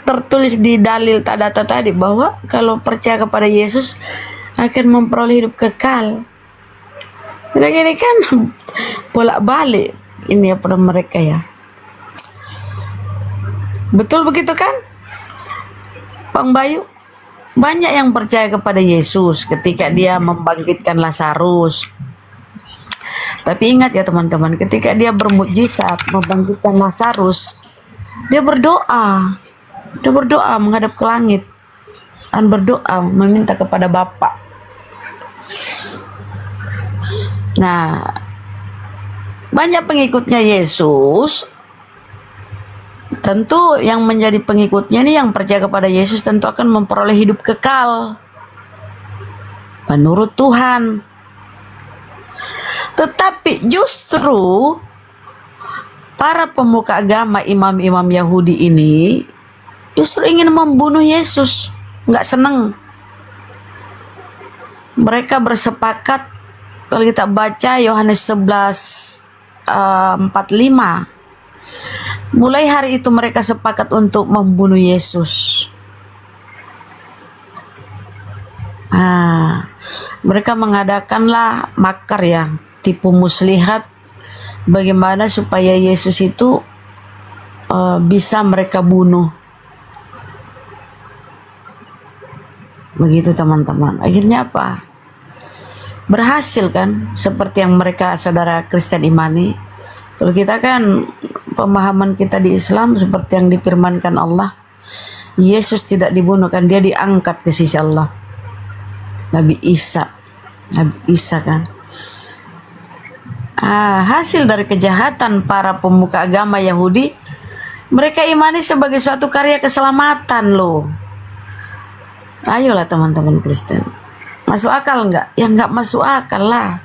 tertulis di dalil tadata tadi, bahwa kalau percaya kepada Yesus akan memperoleh hidup kekal. Dan ini kan bolak-balik ini apa mereka ya. Betul begitu kan, Bang Bayu? Banyak yang percaya kepada Yesus ketika dia membangkitkan Lazarus. Tapi ingat ya teman-teman, ketika dia bermukjizat membangkitkan Lazarus, dia berdoa. Dia berdoa menghadap ke langit dan berdoa meminta kepada Bapa. Nah, banyak pengikutnya Yesus. Tentu yang menjadi pengikutnya ini, yang percaya kepada Yesus, tentu akan memperoleh hidup kekal menurut Tuhan. Tetapi justru para pemuka agama, imam-imam Yahudi ini justru ingin membunuh Yesus. Nggak senang. Mereka bersepakat, kalau kita baca Yohanes 11:45, mulai hari itu mereka sepakat untuk membunuh Yesus. Mereka mengadakanlah makar ya, tipu muslihat, bagaimana supaya Yesus itu bisa mereka bunuh. Begitu teman-teman. Akhirnya apa? Berhasil kan, seperti yang mereka saudara Kristen imani. Kalau kita kan, pemahaman kita di Islam seperti yang difirmankan Allah, Yesus tidak dibunuh kan, dia diangkat ke sisi Allah. Nabi Isa kan. Hasil dari kejahatan para pemuka agama Yahudi, mereka imani sebagai suatu karya keselamatan loh. Ayolah teman-teman Kristen, masuk akal nggak? Ya nggak masuk akal lah,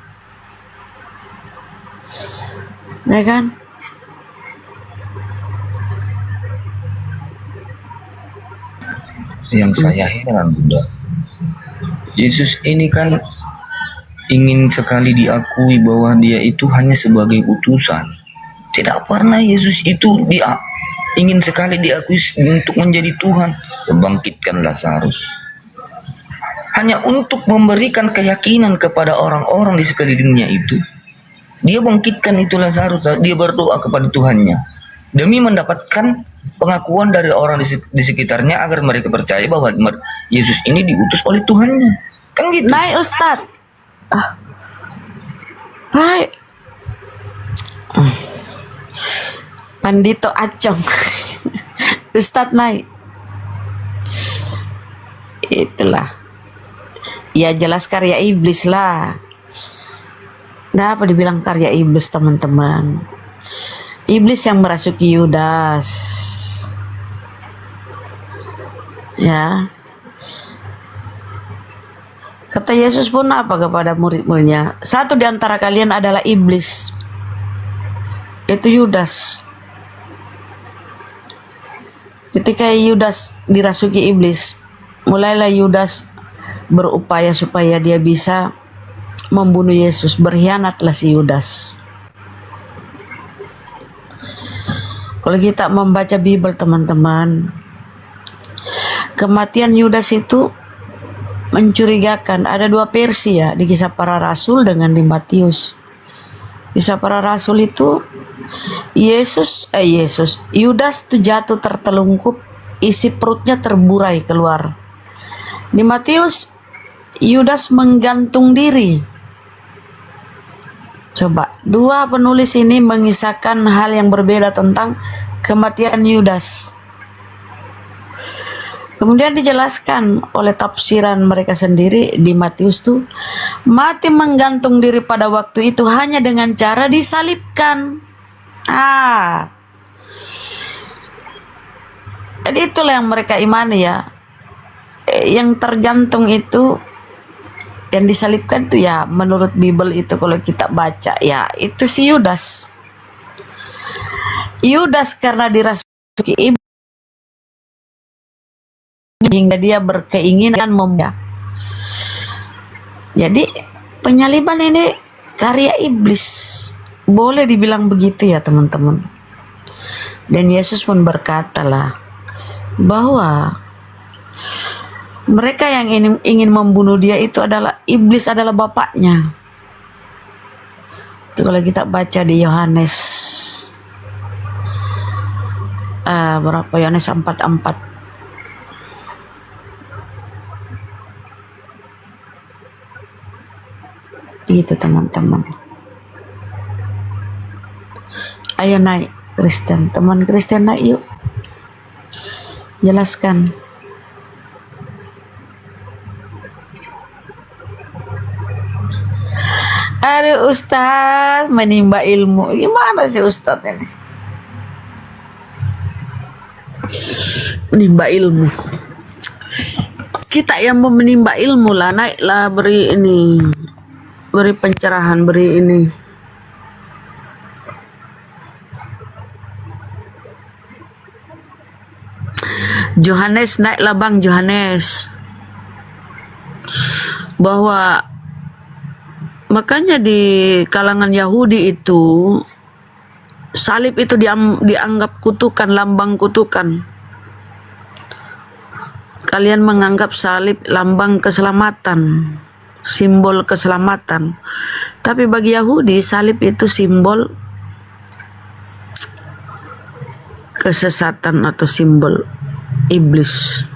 ya kan? Yang saya heran Bunda, Yesus ini kan ingin sekali diakui bahwa dia itu hanya sebagai utusan. Tidak pernah Yesus itu ingin sekali diakui untuk menjadi Tuhan. Membangkitkan Lazarus hanya untuk memberikan keyakinan kepada orang-orang di sekelilingnya itu. Dia bangkitkan itu Lazarus, dia berdoa kepada Tuhannya demi mendapatkan pengakuan dari orang di sekitarnya agar mereka percaya bahwa Yesus ini diutus oleh Tuhannya. Kan gitu. Naik Ustaz. Naik. Pandito Acong. Ustaz naik. Itulah. Ya jelas karya iblis lah. Nah, apa dibilang karya iblis teman-teman? Iblis yang merasuki Yudas. Ya. Kata Yesus pun apa kepada murid-muridnya? Satu di antara kalian adalah iblis. Itu Yudas. Ketika Yudas dirasuki iblis, mulailah Yudas berupaya supaya dia bisa membunuh Yesus. Berkhianatlah si Yudas. Kalau kita membaca Bible teman-teman, kematian Yudas itu mencurigakan. Ada dua versi ya, di Kisah Para Rasul dengan di Matius. Kisah Para Rasul itu Yudas tuh jatuh tertelungkup, isi perutnya terburai keluar. Di Matius, Yudas menggantung diri. Coba, dua penulis ini mengisahkan hal yang berbeda tentang kematian Yudas. Kemudian dijelaskan oleh tafsiran mereka sendiri di Matius tuh, mati menggantung diri pada waktu itu hanya dengan cara disalibkan. Jadi itulah yang mereka imani ya. Yang tergantung itu, yang disalibkan itu ya menurut Bible itu kalau kita baca ya itu si Yudas. Yudas karena dirasuki iblis hingga dia berkeinginan Jadi penyaliban ini karya iblis, boleh dibilang begitu ya teman-teman. Dan Yesus pun berkata lah bahwa mereka yang ingin membunuh dia itu adalah iblis, adalah bapaknya. Itu kalau kita baca di Yohanes berapa, Yohanes 4:4. Gitu teman-teman. Ayo naik Kristen, teman Kristen naik yuk. Jelaskan. Aduh Ustaz, menimba ilmu. Gimana sih Ustaz ini? Menimba ilmu. Kita yang mau menimba ilmu lah, naiklah beri ini. Beri pencerahan, beri ini. Yohanes, naiklah Bang Yohanes. Bahwa makanya di kalangan Yahudi itu salib itu dianggap kutukan, lambang kutukan. Kalian menganggap salib lambang keselamatan, simbol keselamatan. Tapi bagi Yahudi salib itu simbol kesesatan atau simbol iblis.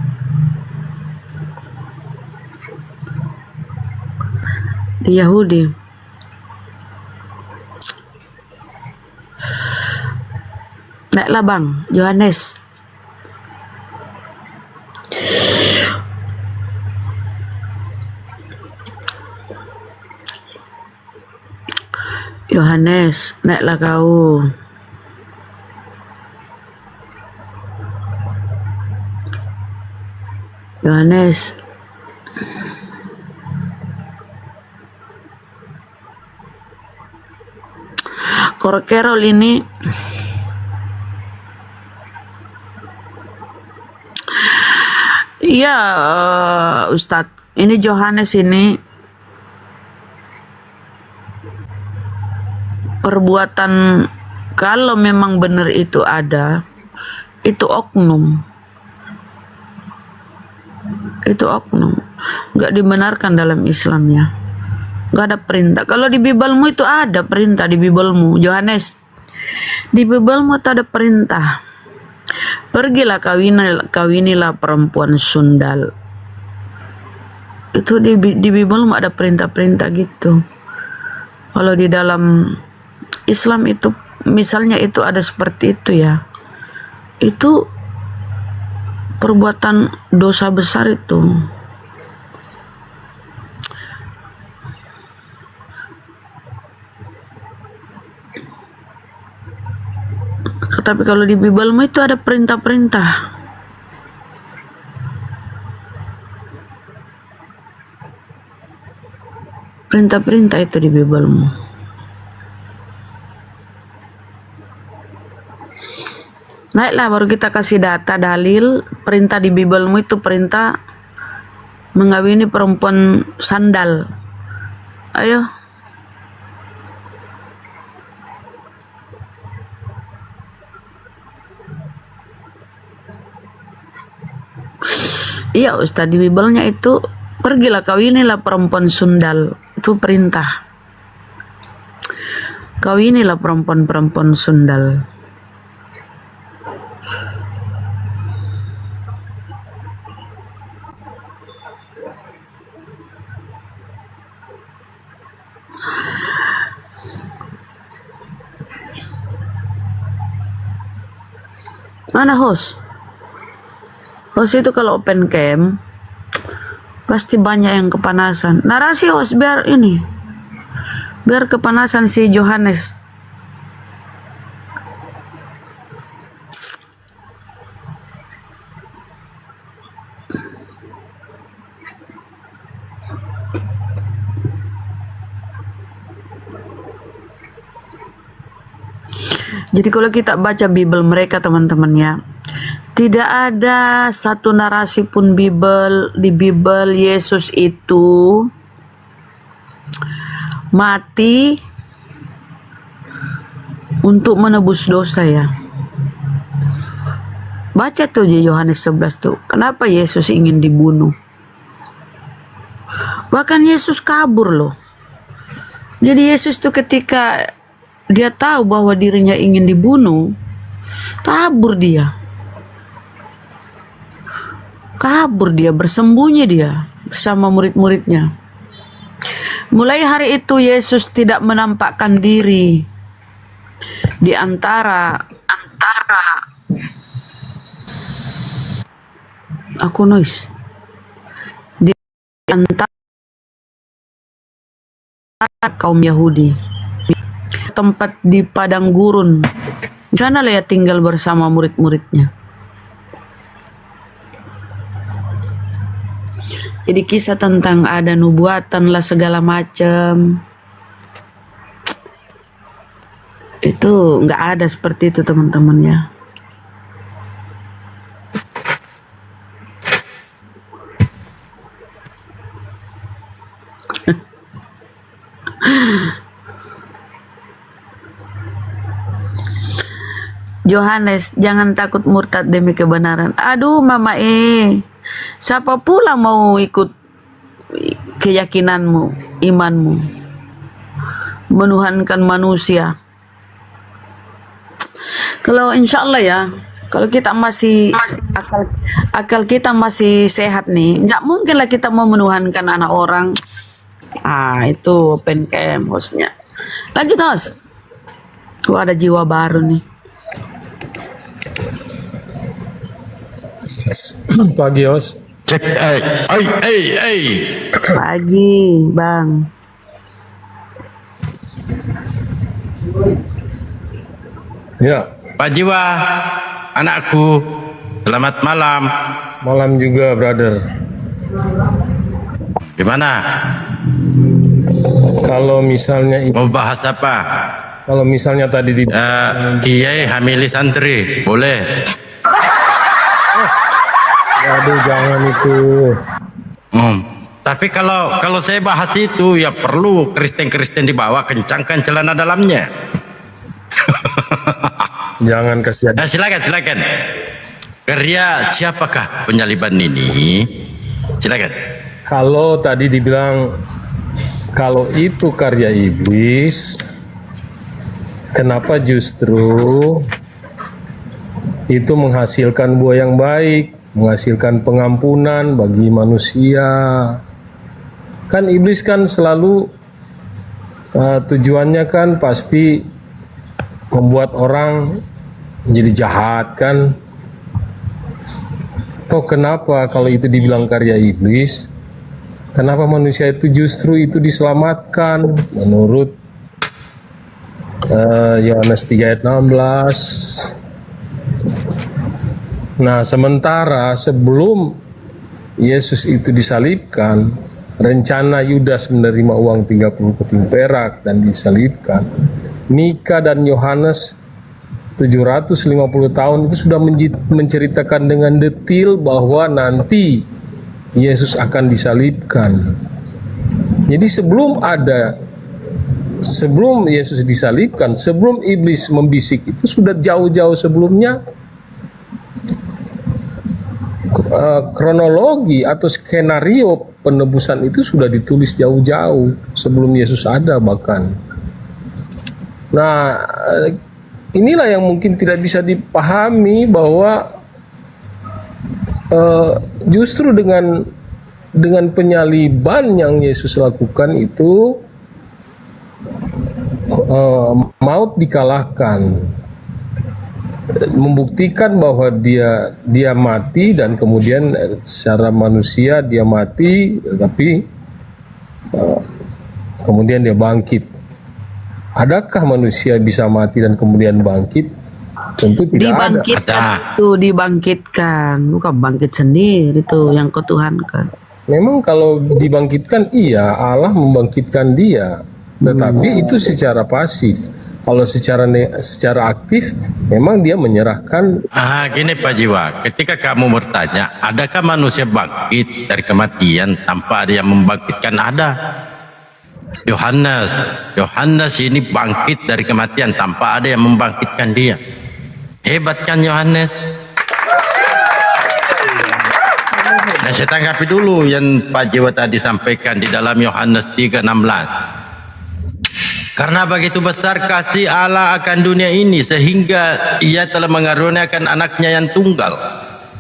Di Yahudi naiklah Bang Yohanes. Yohanes, naiklah kau. Yohanes. Korkerol ini iya Ustadz, ini Yohanes ini perbuatan, kalau memang benar itu ada, itu oknum. Itu oknum, nggak dibenarkan dalam Islamnya. Nggak ada perintah. Kalau di Bibelmu itu ada perintah, di Bibelmu Yohanes, di Bibelmu itu ada perintah. Pergilah kawinilah perempuan sundal. Itu di Bibelmu ada perintah-perintah gitu. Kalau di dalam Islam itu misalnya itu ada seperti itu ya, itu perbuatan dosa besar itu. Tapi kalau di Bibelmu itu ada perintah-perintah. Perintah-perintah itu di Bibelmu. Naiklah baru kita kasih data dalil perintah di Bibelmu itu perintah mengawini perempuan sandal. Ayo. Iya Ustaz, di Bibelnya itu pergilah kawinilah perempuan sundal, itu perintah. Kau inilah perempuan-perempuan sundal. Mana host? Host itu kalau open cam pasti banyak yang kepanasan. Narasi host biar kepanasan si Johannes. Jadi kalau kita baca Bible mereka teman-teman ya, tidak ada satu narasi pun di Bible Yesus itu mati untuk menebus dosa ya. Baca tuh di Yohanes 11 tuh, kenapa Yesus ingin dibunuh. Bahkan Yesus kabur loh. Jadi Yesus tuh ketika dia tahu bahwa dirinya ingin dibunuh, kabur dia. Kabur dia, bersembunyi dia bersama murid-muridnya. Mulai hari itu Yesus tidak menampakkan diri di antara di antara kaum Yahudi. Tempat di padang gurun, sana lah ya tinggal bersama murid-muridnya. Jadi kisah tentang ada nubuatan lah segala macam itu nggak ada seperti itu teman-teman ya. Johannes, jangan takut murtad demi kebenaran. Aduh mama siapa pula mau ikut keyakinanmu, imanmu, menuhankan manusia. Kalau insya Allah ya, kalau kita masih akal kita masih sehat nih, nggak mungkin lah kita mau menuhankan anak orang. Itu open cam hostnya. Lanjut host. Ada jiwa baru nih. Pagi Os. Cek Pagi Bang. Ya. Pak Jiwa, anakku, selamat malam. Malam juga brother. Gimana? Kalau misalnya mau bahas apa? Kalau misalnya tadi di Kiai hamili santri, boleh? Aduh jangan itu. Tapi kalau saya bahas itu ya perlu Kristen dibawa, kencangkan celana dalamnya. Jangan kasihan. Silakan. Karya siapakah penyaliban ini? Silakan. Kalau tadi dibilang kalau itu karya iblis, kenapa justru itu menghasilkan buah yang baik, menghasilkan pengampunan bagi manusia? Kan iblis kan selalu tujuannya kan pasti membuat orang menjadi jahat kan. Toh kenapa kalau itu dibilang karya iblis, kenapa manusia itu justru itu diselamatkan menurut Yohanes 3 ayat 16. Nah sementara sebelum Yesus itu disalibkan, rencana Yudas menerima uang 30 keping perak dan disalibkan, Mika dan Yohanes 750 tahun itu sudah menceritakan dengan detail bahwa nanti Yesus akan disalibkan. Jadi sebelum Yesus disalibkan, sebelum iblis membisik itu sudah jauh-jauh sebelumnya kronologi atau skenario penebusan itu sudah ditulis jauh-jauh sebelum Yesus ada bahkan. Nah, inilah yang mungkin tidak bisa dipahami bahwa justru dengan penyaliban yang Yesus lakukan itu maut dikalahkan, membuktikan bahwa dia mati dan kemudian secara manusia dia mati, tapi kemudian dia bangkit. Adakah manusia bisa mati dan kemudian bangkit? Tentu tidak Dibangkitkan itu, dibangkitkan, bukan bangkit sendiri itu yang ketuhankan. Memang kalau dibangkitkan iya, Allah membangkitkan dia, tetapi itu secara pasif. Kalau secara aktif, memang dia menyerahkan. Gini Pak Jiwa, ketika kamu bertanya, adakah manusia bangkit dari kematian tanpa ada yang membangkitkan? Ada. Yohanes ini bangkit dari kematian tanpa ada yang membangkitkan dia. Hebat kan Yohanes? Nah, saya tanggapi dulu yang Pak Jiwa tadi sampaikan di dalam Yohanes 3:16. Karena begitu besar kasih Allah akan dunia ini sehingga ia telah mengaruniakan anaknya yang tunggal,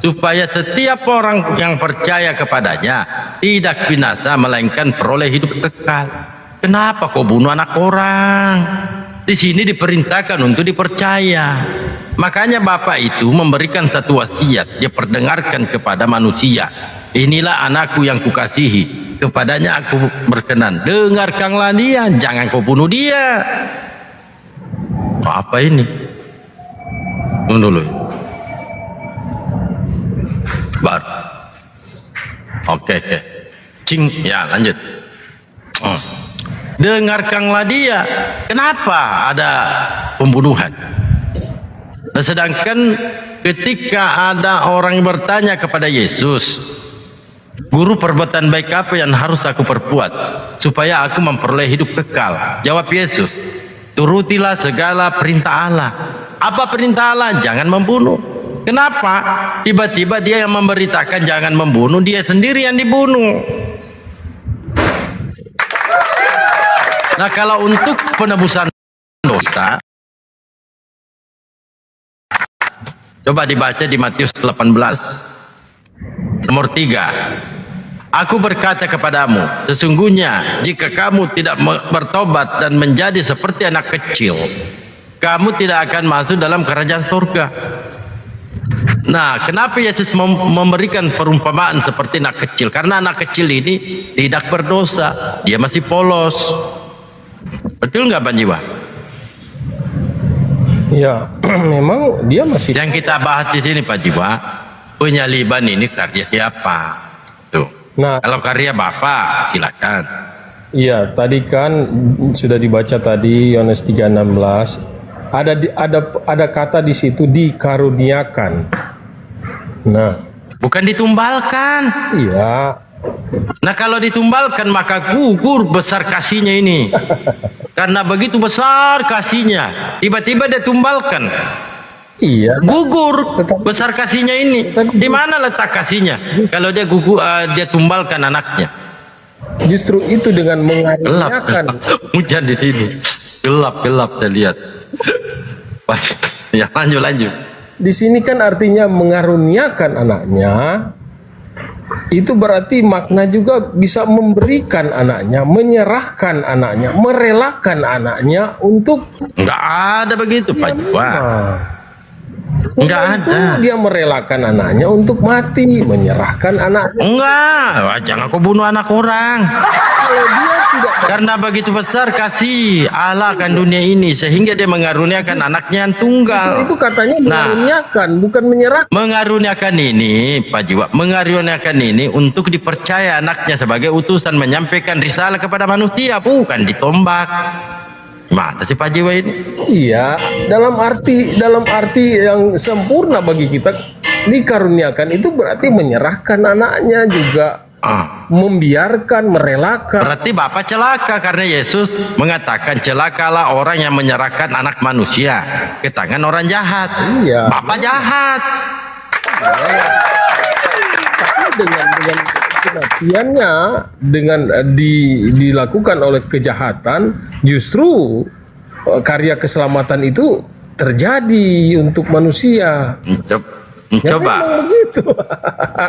supaya setiap orang yang percaya kepadanya tidak binasa melainkan peroleh hidup kekal. Kenapa kau bunuh anak orang? Di sini diperintahkan untuk dipercaya. Makanya Bapak itu memberikan satu wasiat, dia perdengarkan kepada manusia. Inilah anakku yang kukasihi, kepadanya aku berkenan. Dengarkanlah dia, jangan kau bunuh dia. Apa ini? Tunggu dulu. Baru. Oke. Cing, ya lanjut. Dengarkanlah dia. Kenapa ada pembunuhan? Nah, sedangkan ketika ada orang yang bertanya kepada Yesus, Guru, perbuatan baik apa yang harus aku perbuat supaya aku memperoleh hidup kekal? Jawab Yesus, turutilah segala perintah Allah. Apa perintah Allah? Jangan membunuh. Kenapa? Tiba-tiba dia yang memberitakan jangan membunuh, dia sendiri yang dibunuh. Nah, kalau untuk penebusan dosa, coba dibaca di Matius 18 nomor 3. Aku berkata kepadamu, sesungguhnya jika kamu tidak bertobat dan menjadi seperti anak kecil, kamu tidak akan masuk dalam kerajaan surga. Nah, kenapa Yesus memberikan perumpamaan seperti anak kecil? Karena anak kecil ini tidak berdosa, dia masih polos. Betul nggak Pak Jiwa? Ya, memang dia masih. Yang kita bahas di sini Pak Jiwa, penyaliban ini karya siapa? Tuh. Nah, kalau karya Bapak, silakan. Iya, tadi kan sudah dibaca tadi Yohanes 3:16. Ada kata di situ dikaruniakan. Nah, bukan ditumbalkan. Iya. Nah, kalau ditumbalkan maka gugur besar kasihnya ini. Karena begitu besar kasihnya, tiba-tiba dia tumbalkan. Iya. Gugur besar kasihnya ini. Di mana letak kasihnya? Kalau dia gugur, dia tumbalkan anaknya. Justru itu dengan mengaruniakan. Hujan di sini. Gelap saya lihat. Ya, lanjut. Di sini kan artinya mengaruniakan anaknya. Itu berarti makna juga bisa memberikan anaknya, menyerahkan anaknya, merelakan anaknya untuk. Enggak ada begitu Pak Jiwa. Enggak ada. Dia merelakan anaknya untuk mati, menyerahkan anaknya. Enggak, jangan kau bunuh anak orang. Kalau dia tidak. Karena begitu besar kasih Allah akan dunia ini sehingga dia mengaruniakan anaknya yang tunggal. Itu katanya mengaruniakan, bukan menyerahkan. Mengaruniakan ini, Pak Jiwa, mengaruniakan ini untuk dipercaya anaknya sebagai utusan menyampaikan risalah kepada manusia, bukan ditombak. Mana sih Pak Jiwa ini? Iya, dalam arti yang sempurna bagi kita, dikaruniakan itu berarti menyerahkan anaknya juga, membiarkan, merelakan. Berarti Bapak celaka karena Yesus mengatakan celakalah orang yang menyerahkan anak manusia ke tangan orang jahat. Iya. Bapak jahat. Tapi dengan kematiannya, dengan dilakukan oleh kejahatan, justru karya keselamatan itu terjadi untuk manusia. Ya Coba. memang begitu.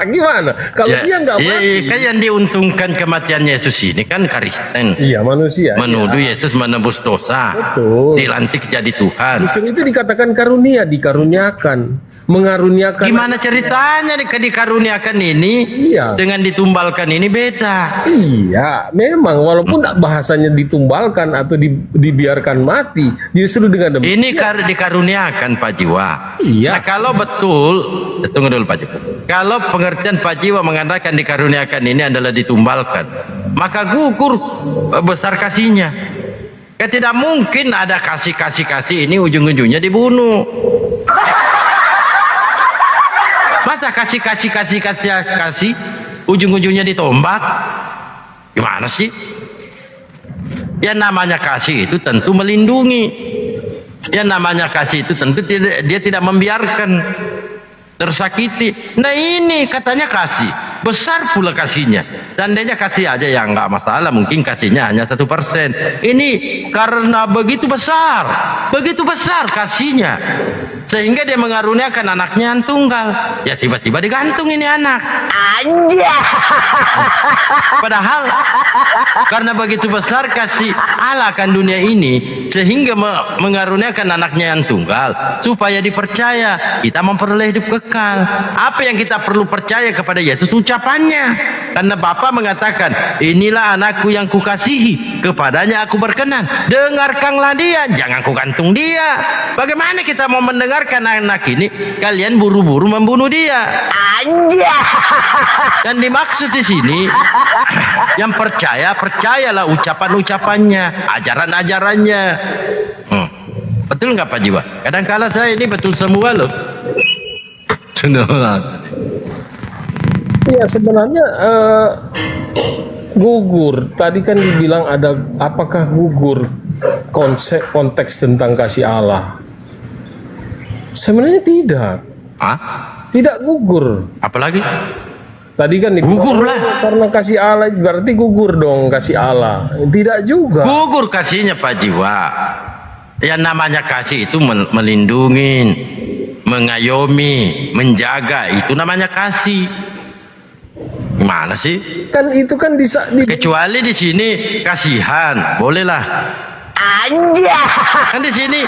Gimana? Kalau dia nggak mati. Kan yang diuntungkan kematian Yesus ini kan Kristen. Iya, manusia. Menuduh Yesus menebus dosa. Betul. Dilantik jadi Tuhan. Kristen itu dikatakan karunia, dikaruniakan, mengaruniakan. Gimana ceritanya dikaruniakan ini dengan ditumbalkan ini beda. Iya, memang walaupun bahasanya ditumbalkan atau dibiarkan mati, justru dengan demikian. Ini dikaruniakan Pak Jiwa. Iya. Nah, kalau betul, tunggu dulu Pak Jiwa. Kalau pengertian Pak Jiwa mengatakan dikaruniakan ini adalah ditumbalkan, maka gugur besar kasihnya. Ya, tidak mungkin ada kasih ini ujung-ujungnya dibunuh. Masa kasih ujung-ujungnya ditombak? Gimana sih? Ya namanya kasih itu tentu melindungi. Ya namanya kasih itu tentu dia tidak membiarkan tersakiti. Nah ini katanya kasih, besar pula kasihnya. Seandainya kasih aja ya nggak masalah, mungkin kasihnya hanya 1%. Ini karena begitu besar kasihnya, sehingga dia mengaruniakan anaknya yang tunggal. Ya tiba-tiba digantung ini anak. Padahal karena begitu besar kasih Allah akan dunia ini, sehingga mengaruniakan anaknya yang tunggal supaya dipercaya kita memperoleh hidup kekal. Apa yang kita perlu percaya kepada Yesus? Ucapannya. Karena Bapa mengatakan, inilah anakku yang kukasihi, kepadanya aku berkenan, dengarkanlah dia, jangan kugantung dia. Bagaimana kita mau mendengarkan anak ini? Kalian buru-buru membunuh dia. Dan dimaksud di sini yang percayalah ucapannya, ajaran-ajarannya. Betul nggak Pak Jiwa? Kadang-kala saya ini betul semua loh. Iya, sebenarnya gugur. Tadi kan dibilang ada, apakah gugur konteks tentang kasih Allah? Sebenarnya tidak. Tidak gugur. Apalagi? Tadi kan gugur lah. Karena kasih Allah berarti gugur dong kasih Allah. Tidak juga. Gugur kasihnya Pak Jiwa. Yang namanya kasih itu melindungi, mengayomi, menjaga, itu namanya kasih. Gimana sih? Kan itu kan kecuali di sini kasihan, bolehlah. Kan di sini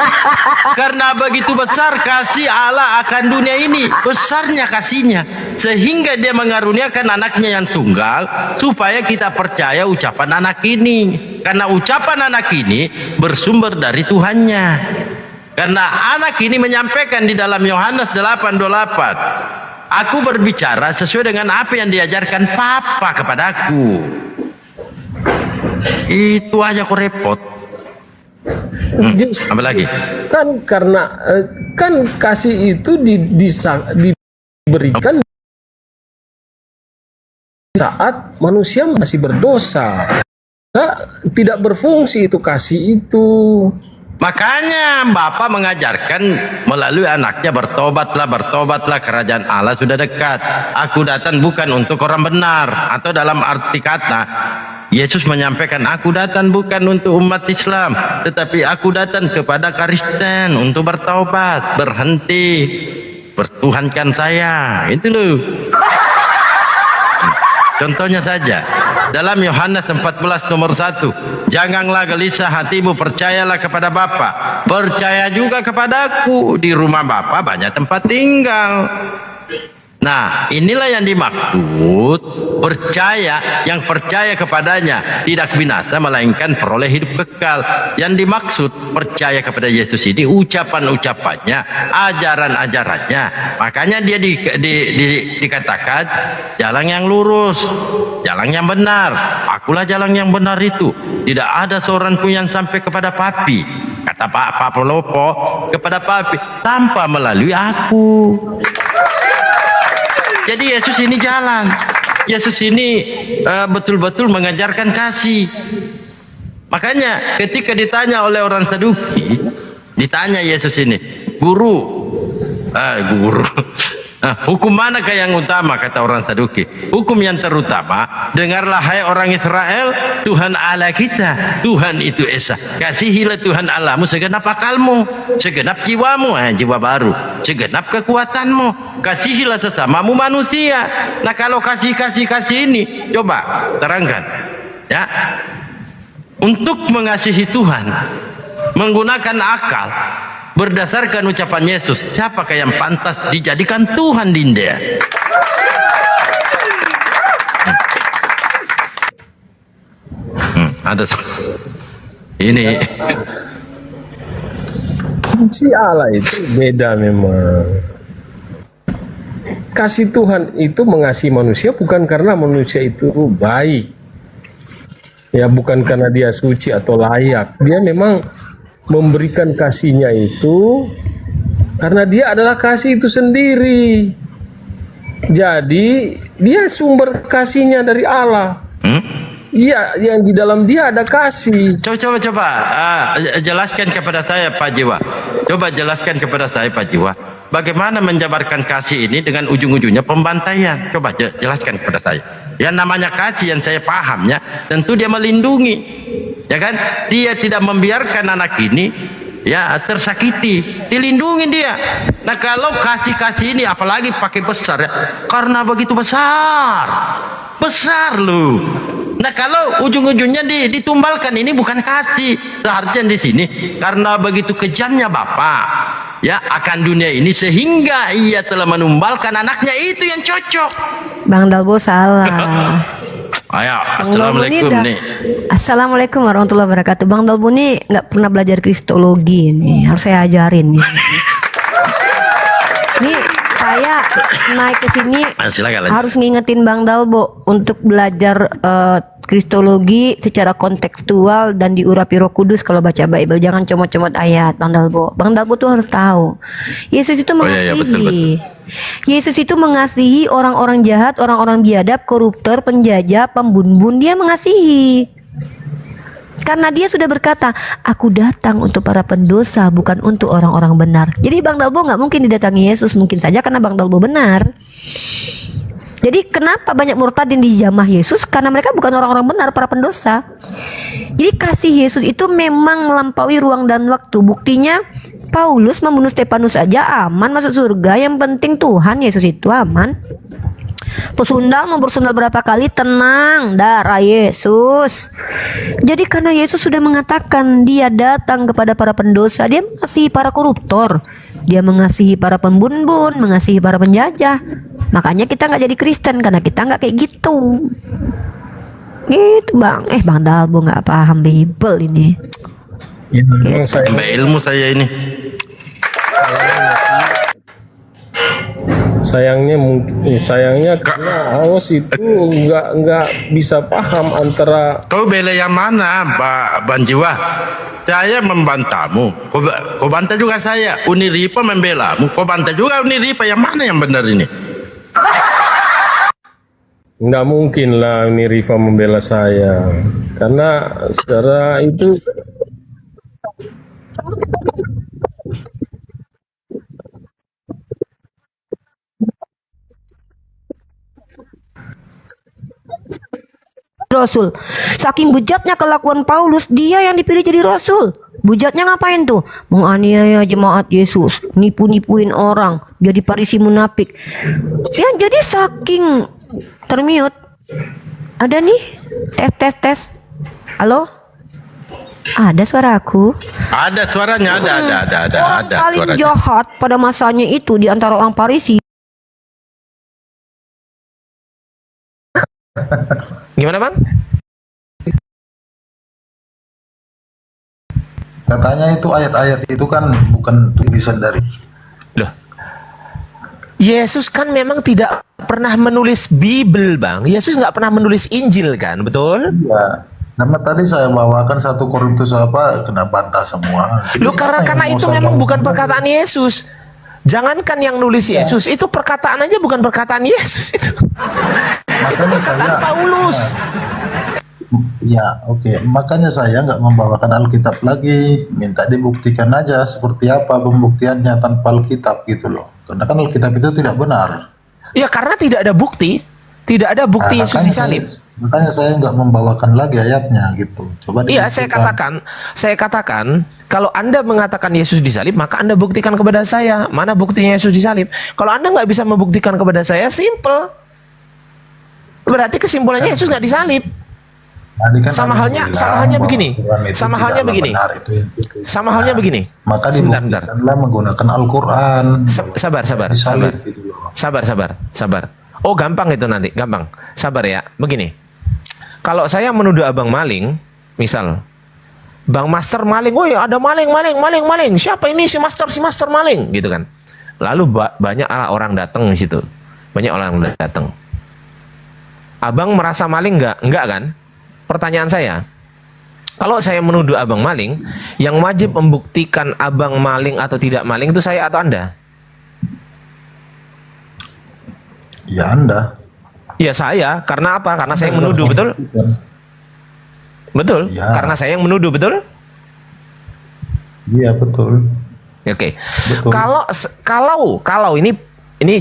karena begitu besar kasih Allah akan dunia ini, besarnya kasihnya, sehingga dia mengaruniakan anaknya yang tunggal supaya kita percaya ucapan anak ini. Karena ucapan anak ini bersumber dari Tuhannya. Karena anak ini menyampaikan di dalam Yohanes 8:28, aku berbicara sesuai dengan apa yang diajarkan Papa kepadaku. Itu aja kok repot. Apa lagi? Kan karena kan kasih itu diberikan saat manusia masih berdosa. Tidak berfungsi itu kasih itu. Makanya Bapak mengajarkan melalui anaknya, bertobatlah, kerajaan Allah sudah dekat. Aku datang bukan untuk orang benar, atau dalam arti kata Yesus menyampaikan, aku datang bukan untuk umat Islam, tetapi aku datang kepada Kristen untuk bertobat, berhenti, bertuhankan saya. Itu loh. Contohnya saja dalam Yohanes 14 nomor 1, janganlah gelisah hatimu, percayalah kepada Bapa, percaya juga kepadaku, di rumah Bapa banyak tempat tinggal. Nah, inilah yang dimaksud percaya, yang percaya kepadanya tidak binasa melainkan peroleh hidup kekal. Yang dimaksud percaya kepada Yesus ini ucapan-ucapannya, ajaran-ajarannya. Makanya dia dikatakan jalan yang lurus, jalan yang benar. Akulah jalan yang benar itu. Tidak ada seorang pun yang sampai kepada Papi, kata Pak Polopo, kepada Papi tanpa melalui aku. Jadi Yesus ini jalan. Yesus ini betul-betul mengajarkan kasih. Makanya ketika ditanya oleh orang Saduki, ditanya Yesus ini, guru, Nah, hukum manakah yang utama, kata orang Saduki? Hukum yang terutama, dengarlah hai orang Israel, Tuhan Allah kita, Tuhan itu Esa. Kasihilah Tuhan Allahmu segenap akalmu, segenap jiwamu, jiwa baru, segenap kekuatanmu. Kasihilah sesamamu manusia. Nah, kalau kasih ini, coba terangkan. Ya, untuk mengasihi Tuhan, menggunakan akal, berdasarkan ucapan Yesus, siapakah yang pantas dijadikan Tuhan dinda? Ada ini Si Allah itu beda memang. Kasih Tuhan itu mengasihi manusia bukan karena manusia itu baik. Ya, bukan karena dia suci atau layak. Dia memang memberikan kasihnya itu karena dia adalah kasih itu sendiri. Jadi dia sumber kasihnya dari Allah. Iya, yang di dalam dia ada kasih. Coba jelaskan kepada saya, Pak Jiwa. Coba jelaskan kepada saya, Pak Jiwa, bagaimana menjabarkan kasih ini dengan ujung-ujungnya pembantaian. Coba jelaskan kepada saya. Yang namanya kasih yang saya pahamnya, tentu dia melindungi. Ya kan, dia tidak membiarkan anak ini ya tersakiti, dilindungi dia. Nah, kalau kasih ini apalagi pakai besar ya, karena begitu besar loh. Nah, kalau ujung-ujungnya ditumbalkan, ini bukan kasih. Seharusnya di sini karena begitu kejamnya Bapak ya akan dunia ini sehingga ia telah menumbalkan anaknya, itu yang cocok. Bang Dalbo salah. Ayo, assalamualaikum nih. Assalamualaikum warahmatullahi wabarakatuh. Bang Dalbo nih nggak pernah belajar kristologi nih, harus saya ajarin nih. Nih saya naik ke sini harus ngingetin Bang Dalbo untuk belajar kristologi secara kontekstual dan diurapi Roh Kudus kalau baca Bible. Jangan comot-comot ayat, Bang Dalbo. Bang Dalbo tuh harus tahu Yesus itu mengasihi. Betul. Yesus itu mengasihi orang-orang jahat, orang-orang biadab, koruptor, penjajah, pembunuh. Dia mengasihi. Karena dia sudah berkata, aku datang untuk para pendosa, bukan untuk orang-orang benar. Jadi Bang Dalbo nggak mungkin didatangi Yesus, mungkin saja karena Bang Dalbo benar. Jadi kenapa banyak murtadin di jamah Yesus? Karena mereka bukan orang-orang benar, para pendosa. Jadi kasih Yesus itu memang melampaui ruang dan waktu. Buktinya Paulus membunuh Stefanus aja aman masuk surga. Yang penting Tuhan Yesus itu aman. Pesundal mau bersundal berapa kali, tenang, darah Yesus. Jadi karena Yesus sudah mengatakan dia datang kepada para pendosa, dia mengasihi para koruptor, dia mengasihi para pembunuh, mengasihi para penjajah. Makanya kita nggak jadi Kristen karena kita nggak kayak gitu. Gitu Bang. Bang Dalbo nggak paham Bible ini. Ya, sampai ilmu saya ini. Sayangnya karena awas itu nggak bisa paham antara. Kau bela yang mana, Pak Banjiwa? Saya membantahmu, kau bantah juga saya. Uniripa membelamu, kau bantah juga Uniripa. Yang mana yang benar ini? Nggak mungkin lah ini Rifa membela saya, karena secara itu Rasul. Saking bejatnya kelakuan Paulus, dia yang dipilih jadi Rasul. Bejatnya ngapain tuh? Menganiaya jemaat Yesus, nipu-nipuin orang, jadi parisi munafik. Ya jadi saking termute. Ada nih, tes. Halo? Ada suara aku? Ada suaranya, ada. Orang paling suaranya. jahat pada masanya itu di antara orang Parisi. Gimana Bang? Katanya itu ayat-ayat itu kan bukan tulisan dari Yesus kan memang tidak pernah menulis Bible Bang. Yesus nggak pernah menulis Injil kan, betul? Iya. Karena tadi saya bawakan 1 Korintus kena bantah semua. Lu karena itu memang bukan perkataan Yesus. Jangankan yang nulis Yesus, itu perkataan aja bukan perkataan Yesus itu. Itu perkataan Paulus. Ya, oke. Makanya saya nggak membawakan Alkitab lagi. Minta dibuktikan aja seperti apa pembuktiannya tanpa Alkitab gitu loh. Karena kan Alkitab itu tidak benar. Ya karena tidak ada bukti. Tidak ada bukti Yesus disalib. Makanya saya nggak membawakan lagi ayatnya gitu. Coba Iya, saya katakan, kalau Anda mengatakan Yesus disalib, maka Anda buktikan kepada saya mana buktinya Yesus disalib. Kalau Anda nggak bisa membuktikan kepada saya, simple. Berarti kesimpulannya Yesus nggak disalib. Sama halnya begini. Maka dibuktikanlah menggunakan Al-Quran. Sabar. Oh gampang itu nanti, gampang. Sabar ya, begini. Kalau saya menuduh abang maling, misal, Bang Master maling, woi ada maling. Siapa ini si Master maling, gitu kan. Lalu banyak orang datang di situ, banyak orang datang. Abang merasa maling nggak? Enggak kan? Pertanyaan saya, kalau saya menuduh abang maling, yang wajib membuktikan abang maling atau tidak maling itu saya atau Anda? Ya Anda. Ya saya, karena apa? Karena saya yang menuduh, betul? Betul? Ya. Karena saya yang menuduh, betul? Iya, betul. Oke. Kalau ini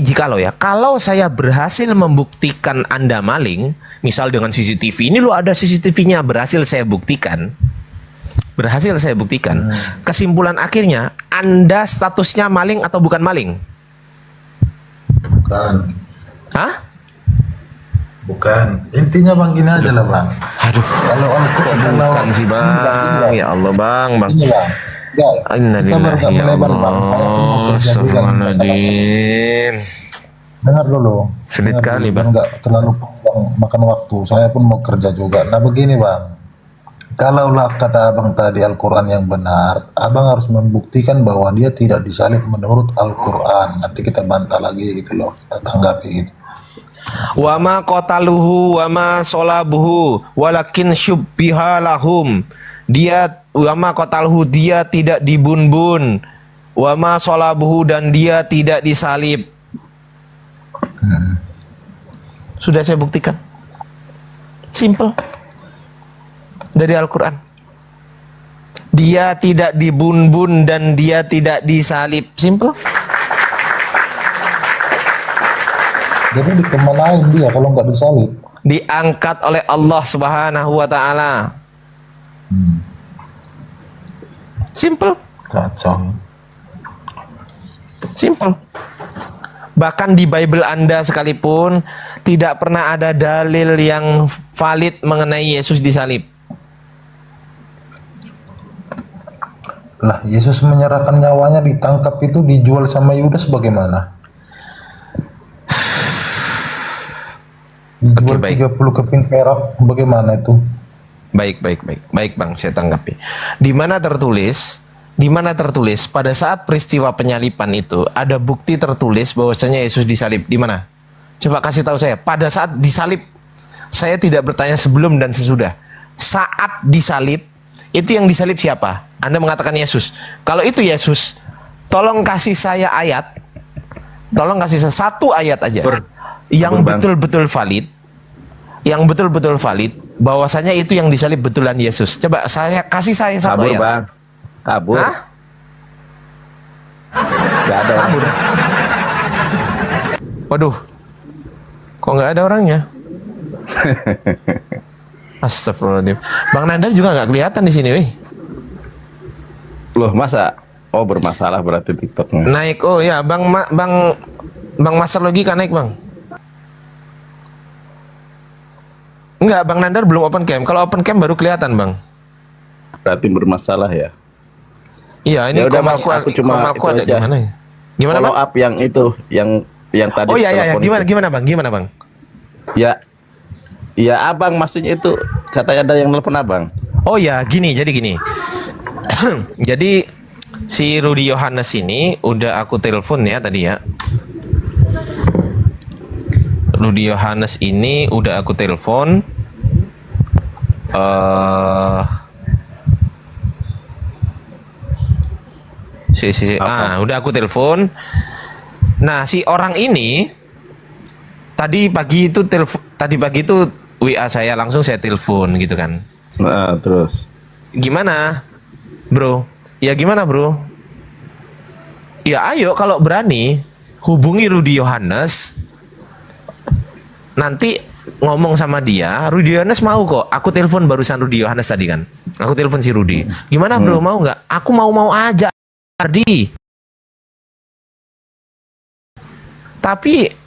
jikalau ya, kalau saya berhasil membuktikan Anda maling, misal dengan CCTV, ini lo ada CCTV-nya, berhasil saya buktikan. Kesimpulan akhirnya, Anda statusnya maling atau bukan maling? Bukan. Hah? Bukan. Intinya Bang gini aja lah Bang. Aduh. Kalau Al-Quran bukan sih Bang. Ya Allah Bang. Ini Bang. Innalillahi ya Allah. Astagfirullahaladzim. Dengar dulu. Sulit kali Bang. Enggak terlalu makan waktu. Saya pun mau kerja juga. Nah begini Bang. Kalaulah kata Abang tadi Al-Quran yang benar, Abang harus membuktikan bahwa dia tidak disalib menurut Al-Quran. Nanti kita bantah lagi gitu loh. Kita tanggapi gitu. Wa ma qataluhu wa ma salabuhu walakin syubbiha lahum. Dia wa ma qataluhu, dia tidak dibun-bun. Wa ma salabuhu, dan dia tidak disalib. Sudah saya buktikan. Simple. Dari Al-Quran. Dia tidak dibun-bun dan dia tidak disalib. Simple. Jadi dikemanain dia kalau nggak disalib? Diangkat oleh Allah Subhanahu wa Ta'ala. Simple. Kacau. Simple. Bahkan di Bible Anda sekalipun tidak pernah ada dalil yang valid mengenai Yesus disalib. Lah, Yesus menyerahkan nyawanya, ditangkap itu, dijual sama Yudas bagaimana? Dijual 30 keping perak, bagaimana itu? Baik Bang, saya tanggapi. Di mana tertulis pada saat peristiwa penyalipan itu ada bukti tertulis bahwasanya Yesus disalib. Di mana? Coba kasih tahu saya. Pada saat disalib, saya tidak bertanya sebelum dan sesudah. Saat disalib, itu yang disalib siapa? Anda mengatakan Yesus. Kalau itu Yesus, tolong kasih saya ayat. Tolong kasih saya satu ayat aja yang betul-betul valid. Yang betul-betul valid bahwasanya itu yang disalib betulan Yesus. Coba kasih saya satu ayat. Bang. Kabur. Hah? Gak ada. Kabur. Waduh. Kok nggak ada orangnya? Astagfirullahaladzim. Bang Nandar juga nggak kelihatan di sini, weh. Loh, masa? Oh, bermasalah berarti TikToknya. Naik. Oh ya, Bang Master Logika naik, Bang. Enggak, Bang Nandar belum open cam. Kalau open cam baru kelihatan, Bang. Berarti bermasalah ya? Iya, ini ya udah, aku cuma aku ada gimana ya? Gimana, follow Bang? up yang itu, yang tadi. Oh iya, gimana Bang? Ya Abang maksudnya itu, katanya ada yang nelpon Abang. Oh ya, jadi gini. Jadi si Rudy Yohanes ini udah aku telepon ya tadi ya. Rudy Yohanes ini udah aku telepon. Udah aku telepon. Nah, si orang ini tadi pagi itu WA saya, langsung saya telepon gitu kan. Nah, terus gimana, Bro? Ya gimana, Bro? Ya ayo kalau berani hubungi Rudi Yohanes, nanti ngomong sama dia. Rudi Yohanes mau kok. Aku telepon barusan Rudi Yohanes tadi kan. Aku telepon si Rudi. Gimana bro, mau nggak? Aku mau aja, Ardi. Tapi